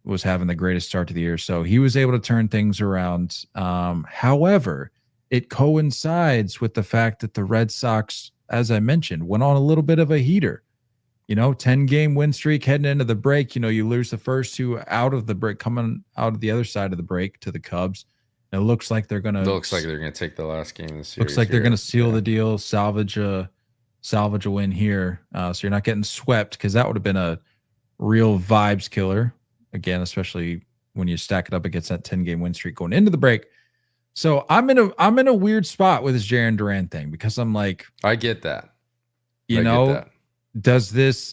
was having the greatest start to the year. So he was able to turn things around. However, it coincides with the fact that the Red Sox as I mentioned, went on a little bit of a heater. 10-game win streak heading into the break. You lose the first two out of the break, coming out of the other side of the break to the Cubs. And it looks like they're going to take the last game of the series. Looks like they're going to seal the deal, salvage a win here. So you're not getting swept, because that would have been a real vibes killer. Again, especially when you stack it up against that 10-game win streak going into the break. So I'm in a weird spot with this Jarren Duran thing, because I'm like, I get that.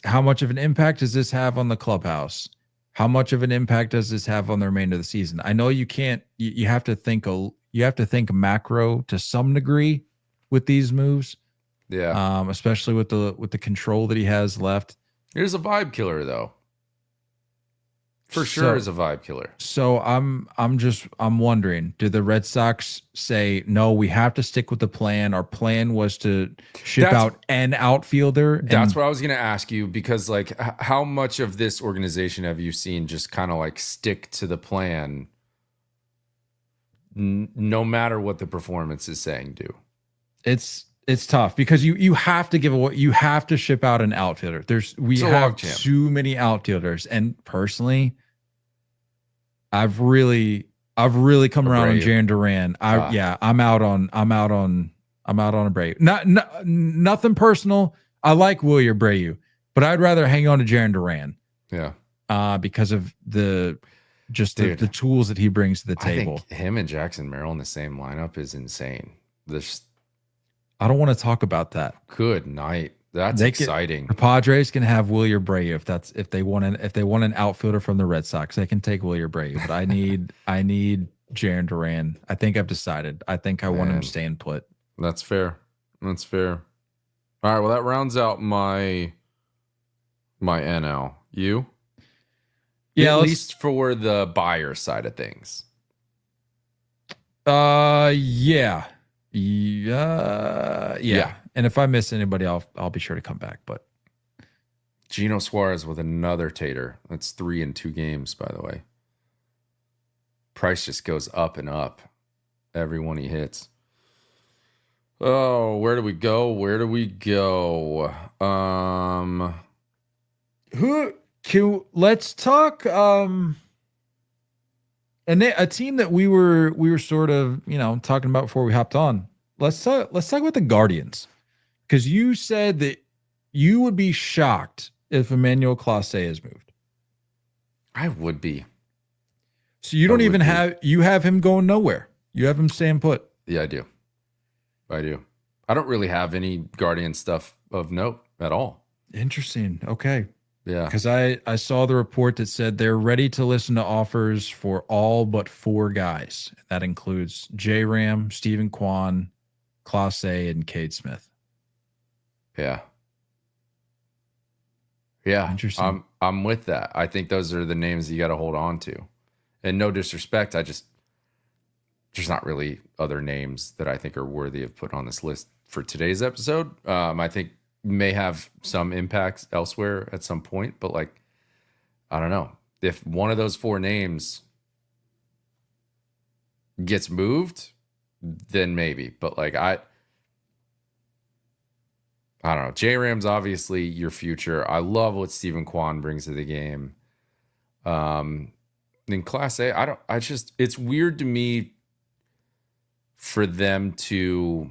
How much of an impact does this have on the clubhouse? How much of an impact does this have on the remainder of the season? I know you can't, you have to think macro to some degree with these moves. Yeah. Especially with the control that he has left. Here's a vibe killer, though. For sure is a vibe killer. So I'm wondering, did the Red Sox say, no, we have to stick with the plan? Our plan was to ship out an outfielder. That's what I was going to ask you, because like, how much of this organization have you seen just kind of like stick to the plan, no matter what the performance is saying do? It's tough, because you have to you have to ship out an outfielder. We have too many outfielders, and personally, I've really come around on Jarren Duran. I'm out on Abreu. Nothing personal. I like Wilyer Abreu, but I'd rather hang on to Jarren Duran. Yeah. Because of the tools that he brings to the table. I think him and Jackson Merrill in the same lineup is insane. I don't want to talk about that. Good night. That's exciting. The Padres can have Wilyer Abreu if they want an outfielder from the Red Sox. They can take Wilyer Abreu, but I need Jarren Duran. I think I've decided. I think I want him staying put. That's fair. All right. Well, that rounds out my NL. You? Yeah, at least for the buyer side of things. Yeah. And if I miss anybody, I'll be sure to come back. But Eugenio Suarez with another tater. That's 3 in 2 games, by the way. Price just goes up and up every one he hits. Oh, where do we go? Let's talk and a team that we were sort of, talking about before we hopped on. Let's talk about the Guardians, because you said that you would be shocked if Emmanuel Clase has moved. I would be. So you don't even have him going nowhere. You have him staying put. Yeah, I do. I don't really have any Guardian stuff of note at all. Interesting. Okay. Yeah. Because I saw the report that said they're ready to listen to offers for all but 4 guys. That includes J. Ram, Stephen Kwan, Clase, and Cade Smith. Yeah. Interesting. I'm with that. I think those are the names you got to hold on to. And no disrespect, there's not really other names that I think are worthy of put on this list for today's episode. I think may have some impacts elsewhere at some point, but like, I don't know. If one of those 4 names gets moved, then maybe. But like, I don't know. J-Ram's obviously your future. I love what Stephen Kwan brings to the game. In Class A, it's weird to me for them to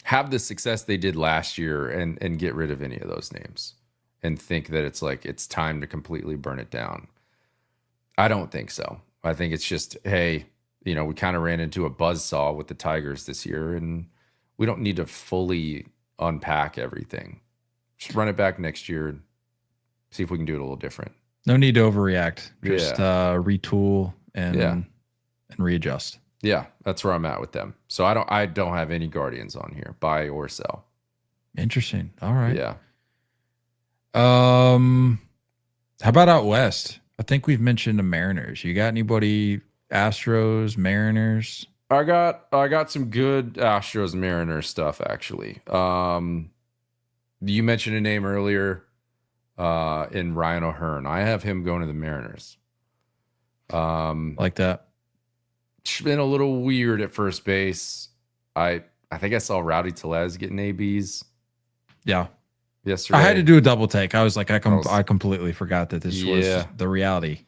have the success they did last year and get rid of any of those names and think that it's time to completely burn it down. I don't think so. I think it's just, hey, we kind of ran into a buzzsaw with the Tigers this year, and we don't need to fully unpack everything. Just run it back next year and see if we can do it a little different. No need to overreact. Just retool and readjust. Yeah, that's where I'm at with them. So I don't have any Guardians on here, buy or sell. Interesting. All right. Yeah. How about out west? I think we've mentioned the Mariners. You got anybody? Astros, Mariners? I got some good Astros Mariners stuff actually. You mentioned a name earlier in Ryan O'Hearn. I have him going to the Mariners. Like that. It's been a little weird at first base. I I think I saw Rowdy Tellez getting ABs. Yeah. Yesterday. I had to do a double take. I was like, I completely forgot that this was the reality.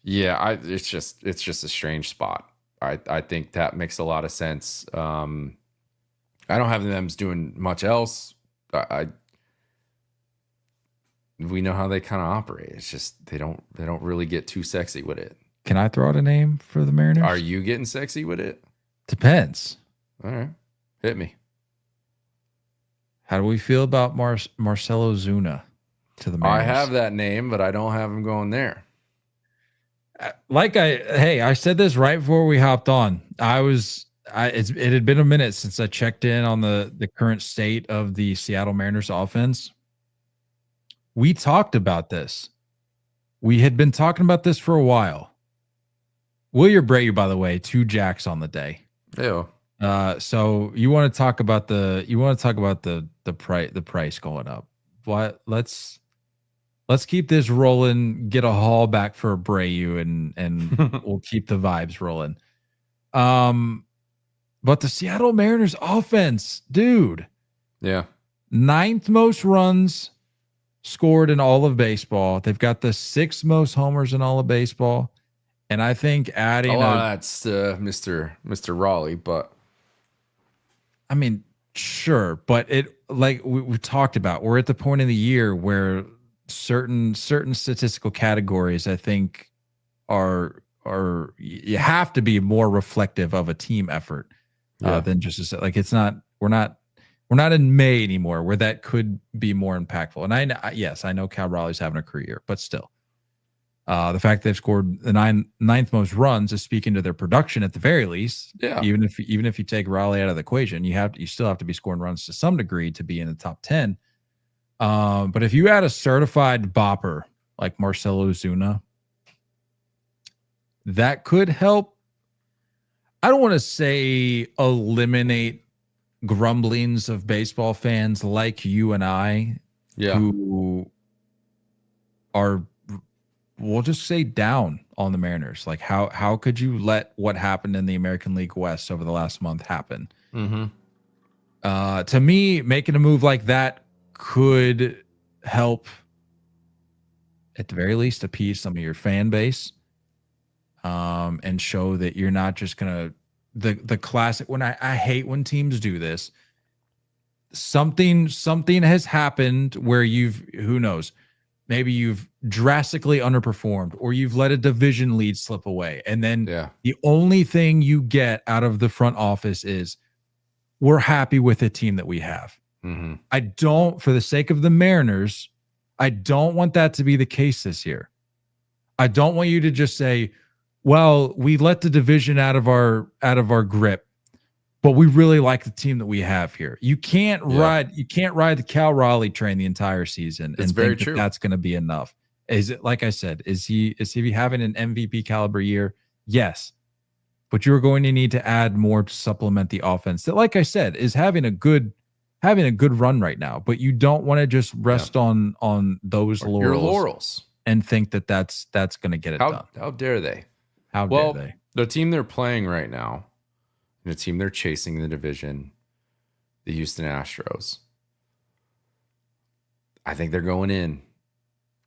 Yeah, it's just a strange spot. I think that makes a lot of sense. I don't have them doing much else. We know how they kind of operate. It's just they don't really get too sexy with it. Can I throw out a name for the Mariners? Are you getting sexy with it? Depends. All right, hit me. How do we feel about Marcelo Zuna to the Mariners? I have that name, but I don't have him going there. I said this right before we hopped on. It had been a minute since I checked in on the current state of the Seattle Mariners offense. We talked about this. We had been talking about this for a while. Wilyer Abreu, by the way, 2 jacks on the day. Yeah. So you want to talk about the price going up. What? Let's keep this rolling. Get a haul back for Abreu, and we'll keep the vibes rolling. But the Seattle Mariners offense, dude. Yeah. 9th most runs scored in all of baseball. They've got the 6th most homers in all of baseball. And I think adding that's Mr. Raleigh, but I mean, sure, but it like we talked about, we're at the point of the year where certain statistical categories I think are you have to be more reflective of a team effort than just like it's not we're not in May anymore where that could be more impactful. And I know Cal Raleigh's having a career year, but still, the fact they've scored the 9th most runs is speaking to their production at the very least. Yeah. Even if you take Raleigh out of the equation, you still have to be scoring runs to some degree to be in the top 10. But if you add a certified bopper like Marcelo Zuna, that could help. I don't want to say eliminate grumblings of baseball fans like you and I, who are, we'll just say, down on the Mariners. Like how could you let what happened in the American League West over the last month happen? Mm-hmm. To me, making a move like that could help, at the very least, appease some of your fan base, and show that you're not just gonna the classic. When I hate when teams do this. Something has happened where who knows, maybe you've drastically underperformed or you've let a division lead slip away, and then the only thing you get out of the front office is we're happy with the team that we have. Mm-hmm. I don't, for the sake of the Mariners, I don't want that to be the case this year. I don't want you to just say, well, we let the division out of our grip, but we really like the team that we have here. You can't ride the Cal Raleigh train the entire season and very think true. that's going to be enough. Is it, like I said, is he having an MVP caliber year? Yes. But you're going to need to add more to supplement the offense that, like I said, is having a good run right now. But you don't want to just rest on those laurels and think that that's going to get it done. How dare they? How dare they? The team they're playing right now, the team they're chasing in the division, the Houston Astros, I think they're going in,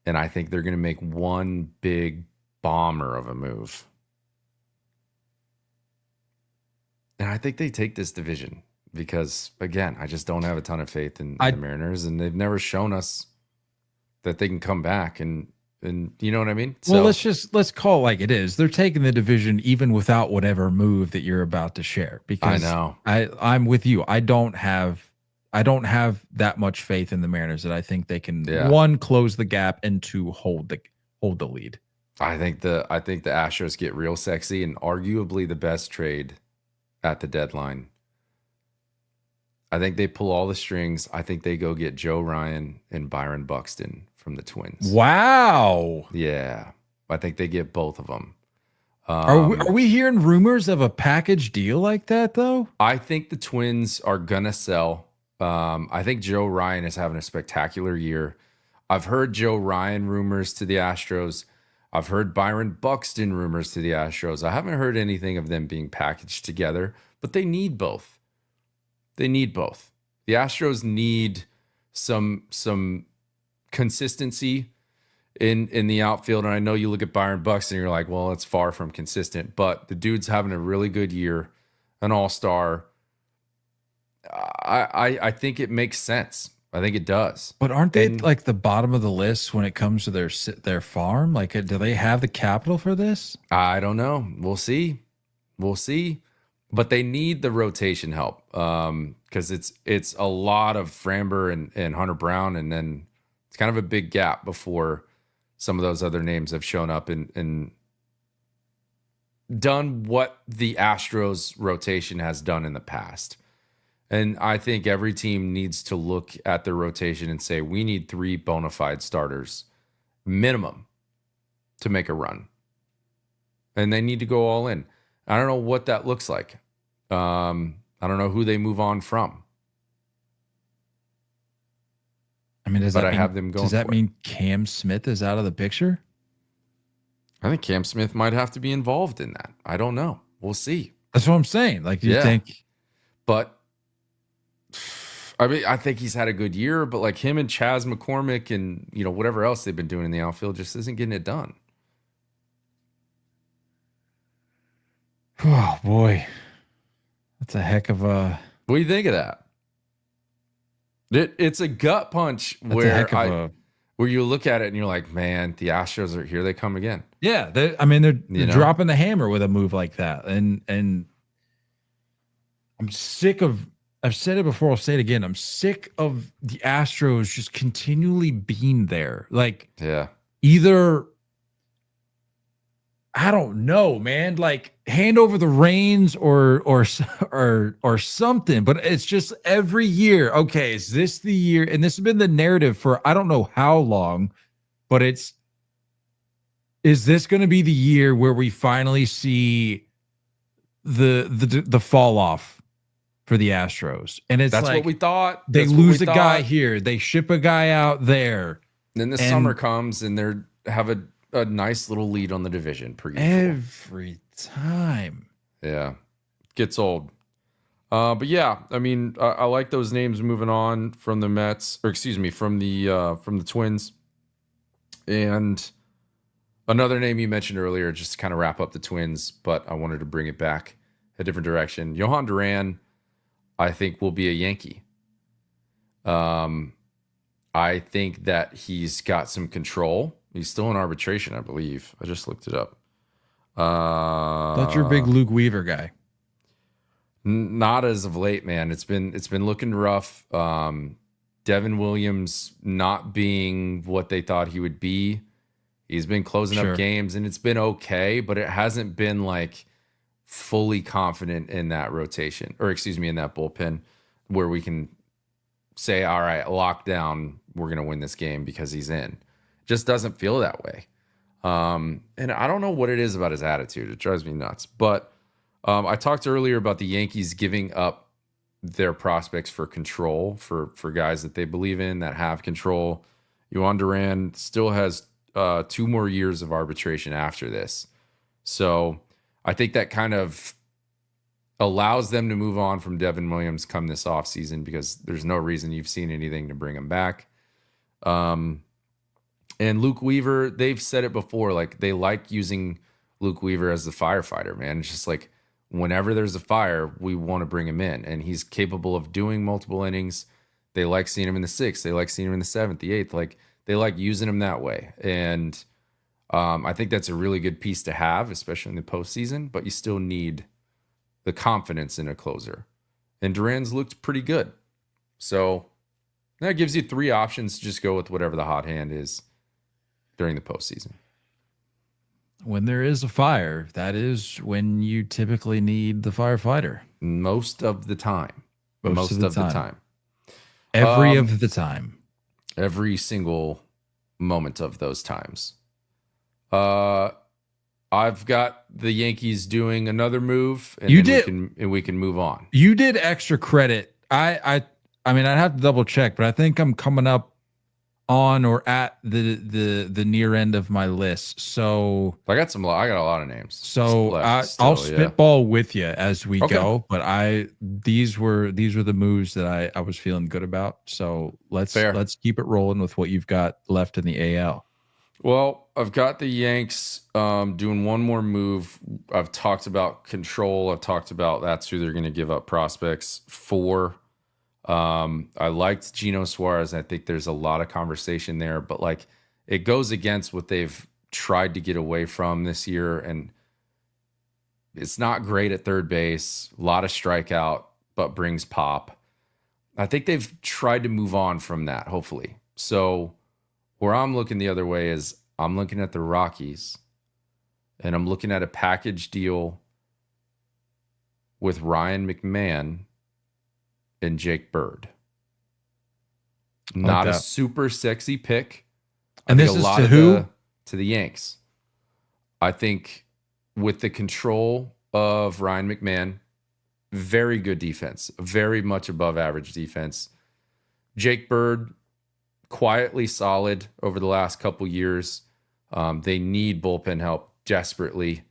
and I think they're going to make one big bomber of a move. And I think they take this division because, again, I just don't have a ton of faith in the Mariners, and they've never shown us that they can come back and you know what I mean? Well, let's call it like it is. They're taking the division even without whatever move that you're about to share. Because I know I'm with you. I don't have that much faith in the Mariners that I think they can one, close the gap, and two, hold the lead. I think the Astros get real sexy, and arguably the best trade at the deadline. I think they pull all the strings. I think they go get Joe Ryan and Byron Buxton from the Twins. Wow. Yeah. I think they get both of them. Are we hearing rumors of a package deal like that, though? I think the Twins are going to sell. I think Joe Ryan is having a spectacular year. I've heard Joe Ryan rumors to the Astros. I've heard Byron Buxton rumors to the Astros. I haven't heard anything of them being packaged together, but they need both. They need both. The Astros need some consistency in the outfield. And I know you look at Byron Buxton and you're like, well, it's far from consistent, but the dude's having a really good year, an all-star. I think it makes sense. I think it does. But aren't they like the bottom of the list when it comes to their farm? Like, do they have the capital for this? I don't know. We'll see. But they need the rotation help because it's a lot of Framber and Hunter Brown, and then it's kind of a big gap before some of those other names have shown up and done what the Astros rotation has done in the past. And I think every team needs to look at their rotation and say, we need 3 bona fide starters minimum to make a run. And they need to go all in. I don't know what that looks like. I don't know who they move on from. I mean, does that mean Cam Smith is out of the picture? I think Cam Smith might have to be involved in that. I don't know. We'll see. That's what I'm saying. Like, you think, but I mean, I think he's had a good year, but like him and Chas McCormick and, whatever else they've been doing in the outfield just isn't getting it done. Oh boy. That's a heck of a. What do you think of that? It's a gut punch where you look at it and you're like, man, the Astros are here. They come again. Yeah. They're dropping the hammer with a move like that. And I'm sick of, I've said it before, I'll say it again. I'm sick of the Astros just continually being there. Like, either, I don't know, man, like hand over the reins or something. But it's just every year. Okay, is this the year? And this has been the narrative for I don't know how long, but is this going to be the year where we finally see the fall off for the Astros? And that's like, what we thought. They lose a guy here, they ship a guy out there. Then the summer comes and they have a nice little lead on the division per usual. Every time. Yeah. Gets old. But yeah, I mean, I like those names moving on from the Mets, or excuse me, from the Twins. And another name you mentioned earlier, just to kind of wrap up the Twins, but I wanted to bring it back a different direction. Jarren Duran, I think, will be a Yankee. I think that he's got some control. He's still in arbitration, I believe. I just looked it up. Thought you're a big Luke Weaver guy. Not as of late, man. It's been looking rough. Devin Williams not being what they thought he would be. He's been closing up games, and it's been okay, but it hasn't been like fully confident in that rotation, or excuse me, in that bullpen, where we can say, all right, lockdown, we're going to win this game because he's in. Just doesn't feel that way. And I don't know what it is about his attitude. It drives me nuts. But I talked earlier about the Yankees giving up their prospects for control, for guys that they believe in, that have control. Jarren Duran still has 2 more years of arbitration after this. So I think that kind of allows them to move on from Devin Williams come this offseason, because there's no reason you've seen anything to bring him back. And Luke Weaver, they've said it before, like they like using Luke Weaver as the firefighter, man. It's just like whenever there's a fire, we want to bring him in, and he's capable of doing multiple innings. They like seeing him in the 6th. They like seeing him in the 7th, the 8th. Like they like using him that way. And I think that's a really good piece to have, especially in the postseason, but you still need the confidence in a closer. And Duran's looked pretty good. So that gives you 3 options to just go with whatever the hot hand is during the postseason. When there is a fire, that is when you typically need the firefighter. Most of the time. Most of the time. Every of the time. Every single moment of those times. I've got the Yankees doing another move, and we can move on. You did extra credit. I mean, I'd have to double check, but I think I'm coming up on or at the near end of my list. So I got a lot of names. I'll spitball with you as we Okay. go, but these were the moves that I was feeling good about. So let's keep it rolling with what you've got left in the AL. Well, I've got the Yanks doing one more move. I've talked about control. I've talked about that's who they're going to give up prospects for. I liked Eugenio Suarez. I think there's a lot of conversation there, but like it goes against what they've tried to get away from this year. And it's not great at third base, a lot of strikeout, but brings pop. I think they've tried to move on from that, hopefully. So where I'm looking the other way is I'm looking at the Rockies and I'm looking at a package deal with Ryan McMahon and Jake Bird. Not a super sexy pick. And this is to who? To the Yanks. I think with the control of Ryan McMahon, very good defense, very much above average defense. Jake Bird, quietly solid over the last couple years. They need bullpen help desperately.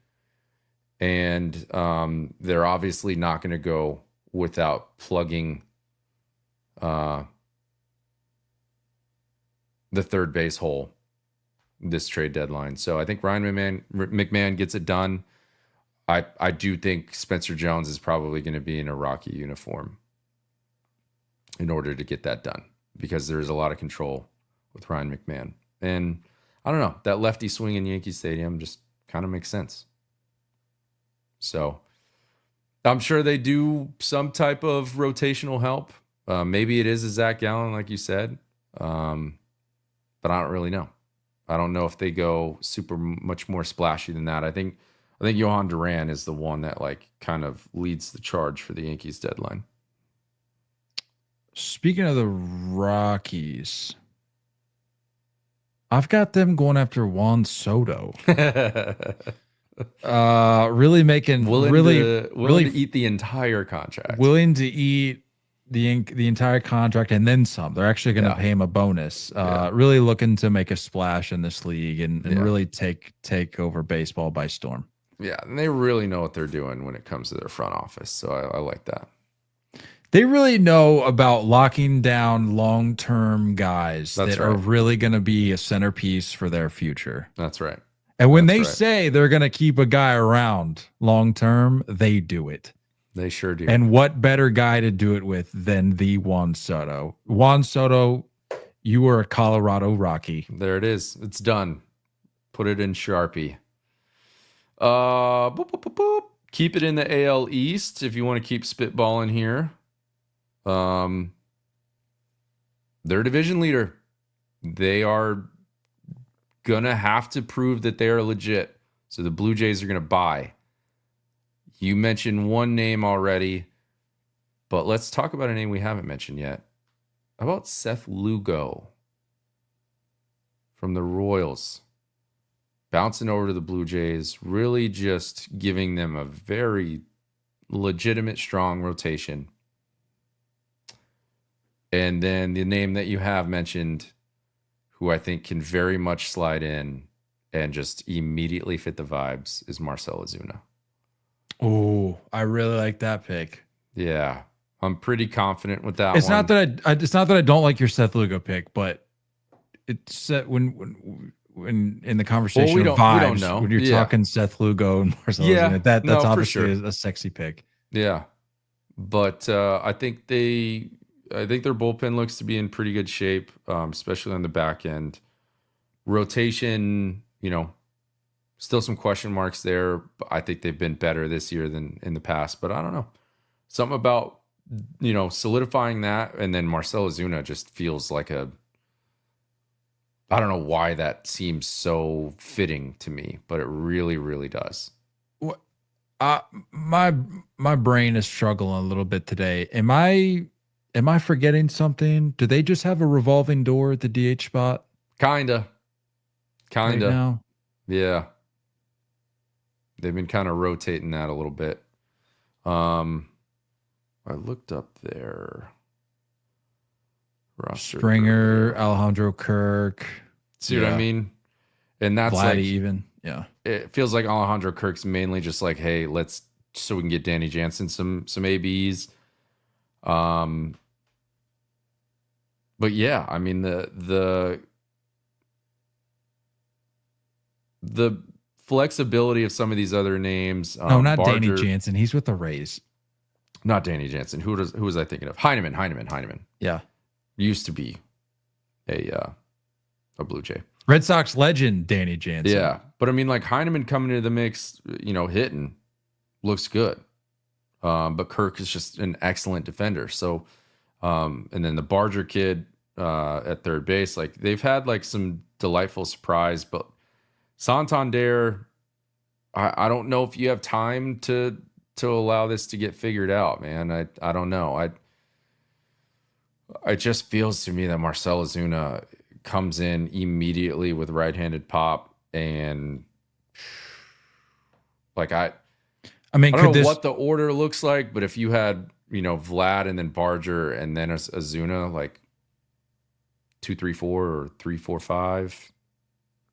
And they're obviously not going to go without plugging the third base hole this trade deadline. So I think Ryan McMahon gets it done. I do think Spencer Jones is probably going to be in a Rocky uniform in order to get that done because there is a lot of control with Ryan McMahon. And I don't know, that lefty swing in Yankee Stadium just kind of makes sense. So I'm sure they do some type of rotational help. Maybe it is a Zac Gallen, like you said. But I don't really know. I don't know if they go super much more splashy than that. I think Jarren Duran is the one that like kind of leads the charge for the Yankees deadline. Speaking of the Rockies, I've got them going after Juan Soto. Really making willing to eat the entire contract. Willing to eat the entire contract and then some. They're actually going to pay him a bonus. Really looking to make a splash in this league and really take over baseball by storm. Yeah, and they really know what they're doing when it comes to their front office. So I like that. They really know about locking down long-term guys that are really going to be a centerpiece for their future. That's right. And when they say they're going to keep a guy around long-term, they do it. They sure do. And what better guy to do it with than the Juan Soto? Juan Soto, you are a Colorado Rocky. There it is. It's done. Put it in Sharpie. Boop, boop, boop, boop. Keep it in the AL East if you want to keep spitballing here. Their division leader. They are gonna have to prove that they are legit. So the Blue Jays are gonna buy. You mentioned one name already, but let's talk about a name we haven't mentioned yet. How about Seth Lugo from the Royals? Bouncing over to the Blue Jays, really just giving them a very legitimate, strong rotation. And then the name that you have mentioned, who I think can very much slide in and just immediately fit the vibes, is Marcell Ozuna. Oh, I really like that pick. Yeah, I'm pretty confident with that. It's not that it's not that I don't like your Seth Lugo pick, but it's when in the conversation of vibes, we don't know. When you're talking Seth Lugo and Marcell Ozuna, that's obviously a sexy pick. Yeah, but I think their bullpen looks to be in pretty good shape, especially on the back end. Rotation, still some question marks there. But I think they've been better this year than in the past, but I don't know. Something about, solidifying that. And then Marcell Ozuna just feels like I don't know why that seems so fitting to me, but it really, really does. My brain is struggling a little bit today. Am I forgetting something? Do they just have a revolving door at the DH spot? Kinda. Right now? Yeah. They've been kind of rotating that a little bit. I looked up there. roster. Springer, Alejandro Kirk. See what I mean? And that's Vladdy like, even. Yeah. it feels like Alejandro Kirk's mainly just like, hey, so we can get Danny Jansen some ABs. But yeah, I mean the flexibility of some of these other names. No, not Barger, Danny Jansen. He's with the Rays. Not Danny Jansen. Who was I thinking of? Heineman. Yeah. Used to be a Blue Jay. Red Sox legend Danny Jansen. Yeah, but I mean, like Heineman coming into the mix, hitting looks good. But Kirk is just an excellent defender. So, and then the Barger kid at third base, like they've had like some delightful surprise. But Santander, I don't know if you have time to allow this to get figured out, man. I don't know. It just feels to me that Marcell Ozuna comes in immediately with right-handed pop, and like I don't know what the order looks like, but if you had Vlad and then Barger and then Ozuna, like 2-3-4 or 3-4-5.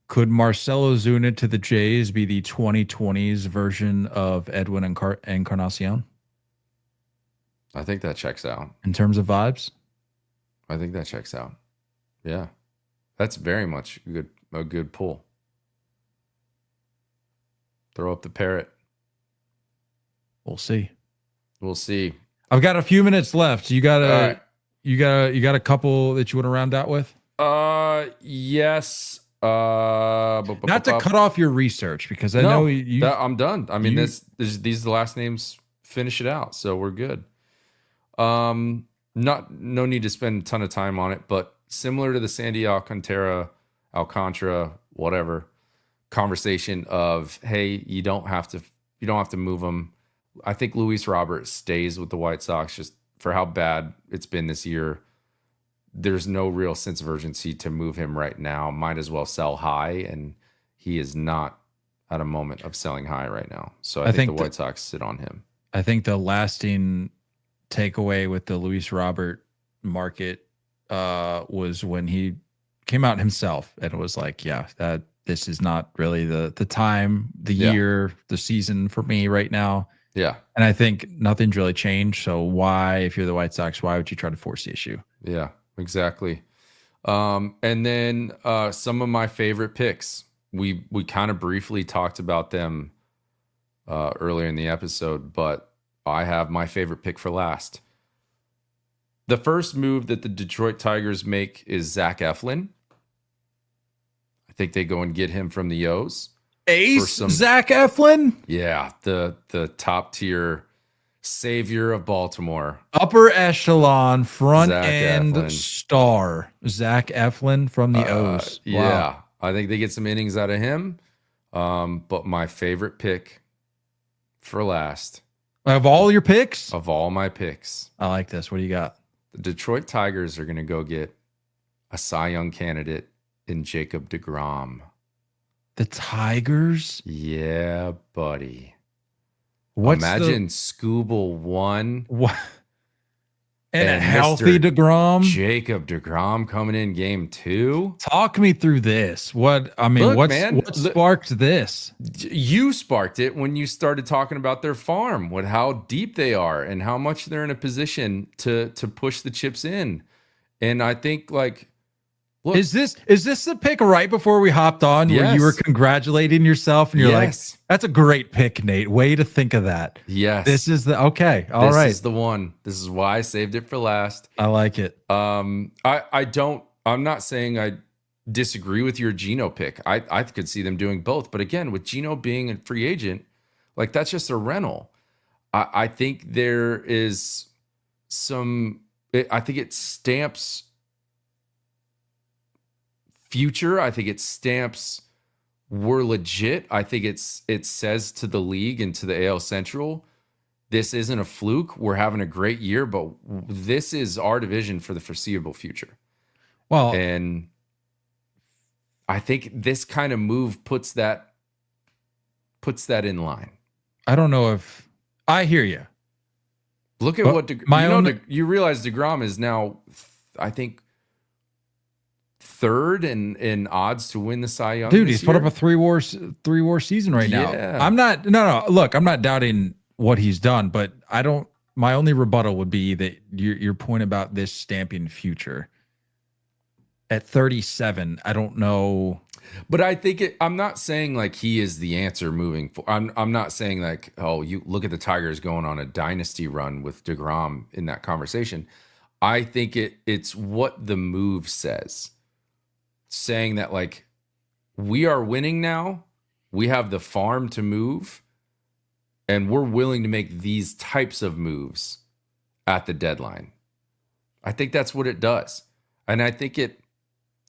Could Marcell Ozuna to the Jays be the 2020s version of Edwin Encarnacion I think that checks out. in terms of vibes? I think that checks out. Yeah. That's very much a good pull. Throw up the parrot. We'll see. We'll see. I've got a few minutes left. You got a couple that you want to round out with? Yes. Not to cut off your research, because I know you. I'm done. I mean, these are the last names. Finish it out, so we're good. No need to spend a ton of time on it, but similar to the Sandy Alcantara, whatever conversation of, hey, you don't have to move him. I think Luis Robert stays with the White Sox just for how bad it's been this year. There's no real sense of urgency to move him right now. Might as well sell high, and he is not at a moment of selling high right now. So I think the White Sox sit on him. I think the lasting takeaway with the Luis Robert market was when he came out himself and was like, yeah, that this is not really the time, the year, the season for me right now. Yeah. And I think nothing's really changed. So why, if you're the White Sox, why would you try to force the issue? Yeah, exactly. And then some of my favorite picks. We kind of briefly talked about them earlier in the episode, but I have my favorite pick for last. The first move that the Detroit Tigers make is Zach Eflin. I think they go and get him from the O's. Zach Eflin? Yeah, the top tier savior of Baltimore. Upper echelon, front Zach end Eflin. star. Zach Eflin from the O's. Wow. Yeah, I think they get some innings out of him. But my favorite pick for last. Of all your picks? Of all my picks. I like this. What do you got? The Detroit Tigers are going to go get a Cy Young candidate in Jacob deGrom. The Tigers? Yeah, buddy. Imagine Scooble 1. What? And a healthy DeGrom? Jacob deGrom coming in game 2. Talk me through this. What sparked this? You sparked it when you started talking about their farm, with how deep they are and how much they're in a position to push the chips in. And I think, like, look, is this the pick right before we hopped on where you were congratulating yourself and you're like, that's a great pick, Nate. Way to think of that. Yes. This is the okay. All right. This is the one. This is why I saved it for last. I like it. I'm not saying I disagree with your Geno pick. I could see them doing both. But again, with Geno being a free agent, like, that's just a rental. I think there is I think it stamps future. I think it stamps we're legit. I think it says to the league and to the AL Central, this isn't a fluke. We're having a great year, but this is our division for the foreseeable future. Well, and I think this kind of move puts that in line. I don't know if I hear you. Look at you realize DeGrom is now, I think, third in odds to win the Cy Young. Dude, he's put up a three war season right now. I'm not look, I'm not doubting what he's done, but my only rebuttal would be that your point about this stamping future. At 37, I don't know. But I think I'm not saying like he is the answer moving forward. I'm not saying like, oh, you look at the Tigers going on a dynasty run with DeGrom in that conversation. I think it's what the move says. Saying that like we are winning now, we have the farm to move, and we're willing to make these types of moves at the deadline. I think that's what it does. And I think it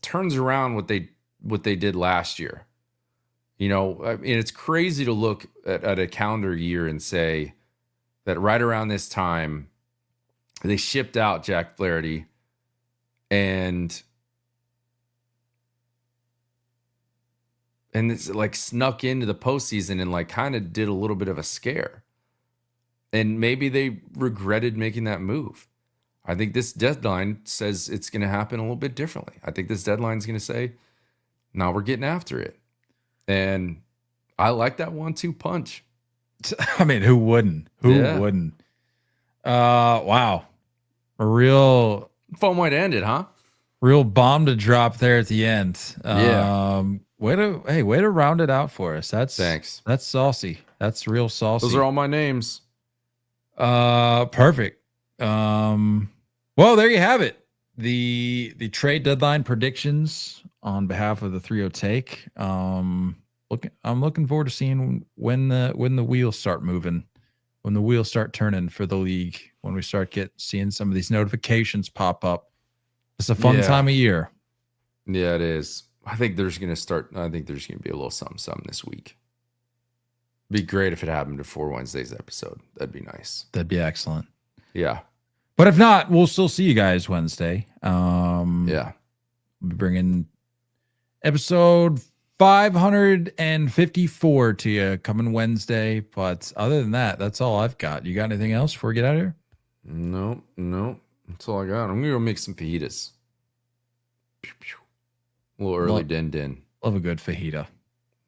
turns around what they did last year. You know, I mean, it's crazy to look at a calendar year and say that right around this time they shipped out Jack Flaherty and it's like snuck into the postseason and like kind of did a little bit of a scare. And maybe they regretted making that move. I think this deadline says it's going to happen a little bit differently. I think this deadline is going to say, now we're getting after it. And I like that 1-2 punch. I mean, who wouldn't? Who wouldn't? Wow. A real fun way to end it, huh? Real bomb to drop there at the end. Way to round it out for us. Thanks. That's saucy. That's real saucy. Those are all my names. Perfect. Well, there you have it. The trade deadline predictions on behalf of the 3-0 take. I'm looking forward to seeing when the wheels start moving, when the wheels start turning for the league, when we start seeing some of these notifications pop up. It's a fun time of year. Yeah, it is. I think there's going to be a little something this week. Be great if it happened before Wednesday's episode. That'd be nice. That'd be excellent. Yeah. But if not, we'll still see you guys Wednesday. Yeah. We'll be bringing episode 554 to you coming Wednesday. But other than that, that's all I've got. You got anything else before we get out of here? No. That's all I got. I'm going to go make some fajitas. A little early din. Love a good fajita.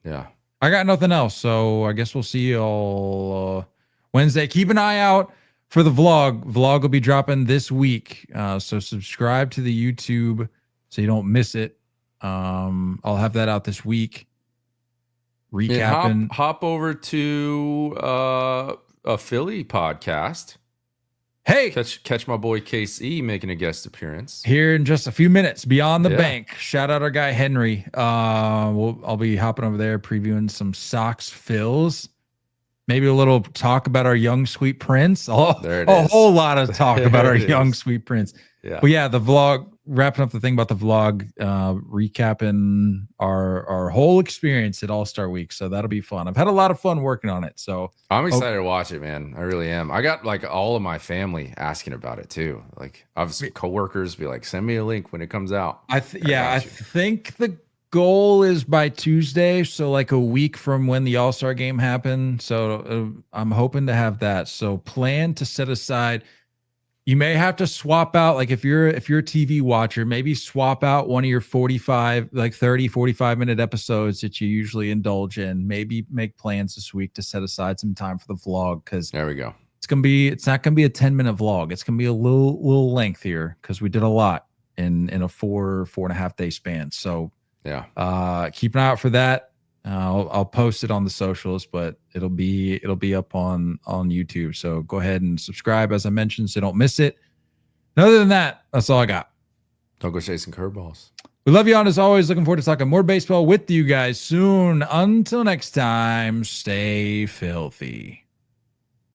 Yeah. I got nothing else, so I guess we'll see you all Wednesday. Keep an eye out for the vlog. Vlog will be dropping this week, so subscribe to the YouTube so you don't miss it. I'll have that out this week. Recapping. Hop over to a Philly podcast. Hey, catch my boy KC making a guest appearance here in just a few minutes. Beyond the Bank. Shout out our guy Henry. I'll be hopping over there previewing some Sox fills. Maybe a little talk about our young sweet prince. A whole lot of talk about our young sweet prince. Yeah. But yeah, the vlog, wrapping up the thing about the vlog, recapping our whole experience at All-Star Week. So that'll be fun. I've had a lot of fun working on it. So I'm excited to watch it, man. I really am. I got like all of my family asking about it too. Like I have some coworkers be like, send me a link when it comes out. I think the goal is by Tuesday. So like a week from when the All-Star game happened. So I'm hoping to have that. So plan to set aside. You may have to swap out, like if you're a TV watcher, maybe swap out one of your 45 minute episodes that you usually indulge in. Maybe make plans this week to set aside some time for the vlog, because there we go. It's not gonna be a 10-minute vlog. It's gonna be a little lengthier because we did a lot in a 4.5 day span. So yeah, keep an eye out for that. I'll post it on the socials, but it'll be up on YouTube. So go ahead and subscribe, as I mentioned, so don't miss it. And other than that, that's all I got. Don't go chasing curveballs. We love you on as always. Looking forward to talking more baseball with you guys soon. Until next time, stay filthy.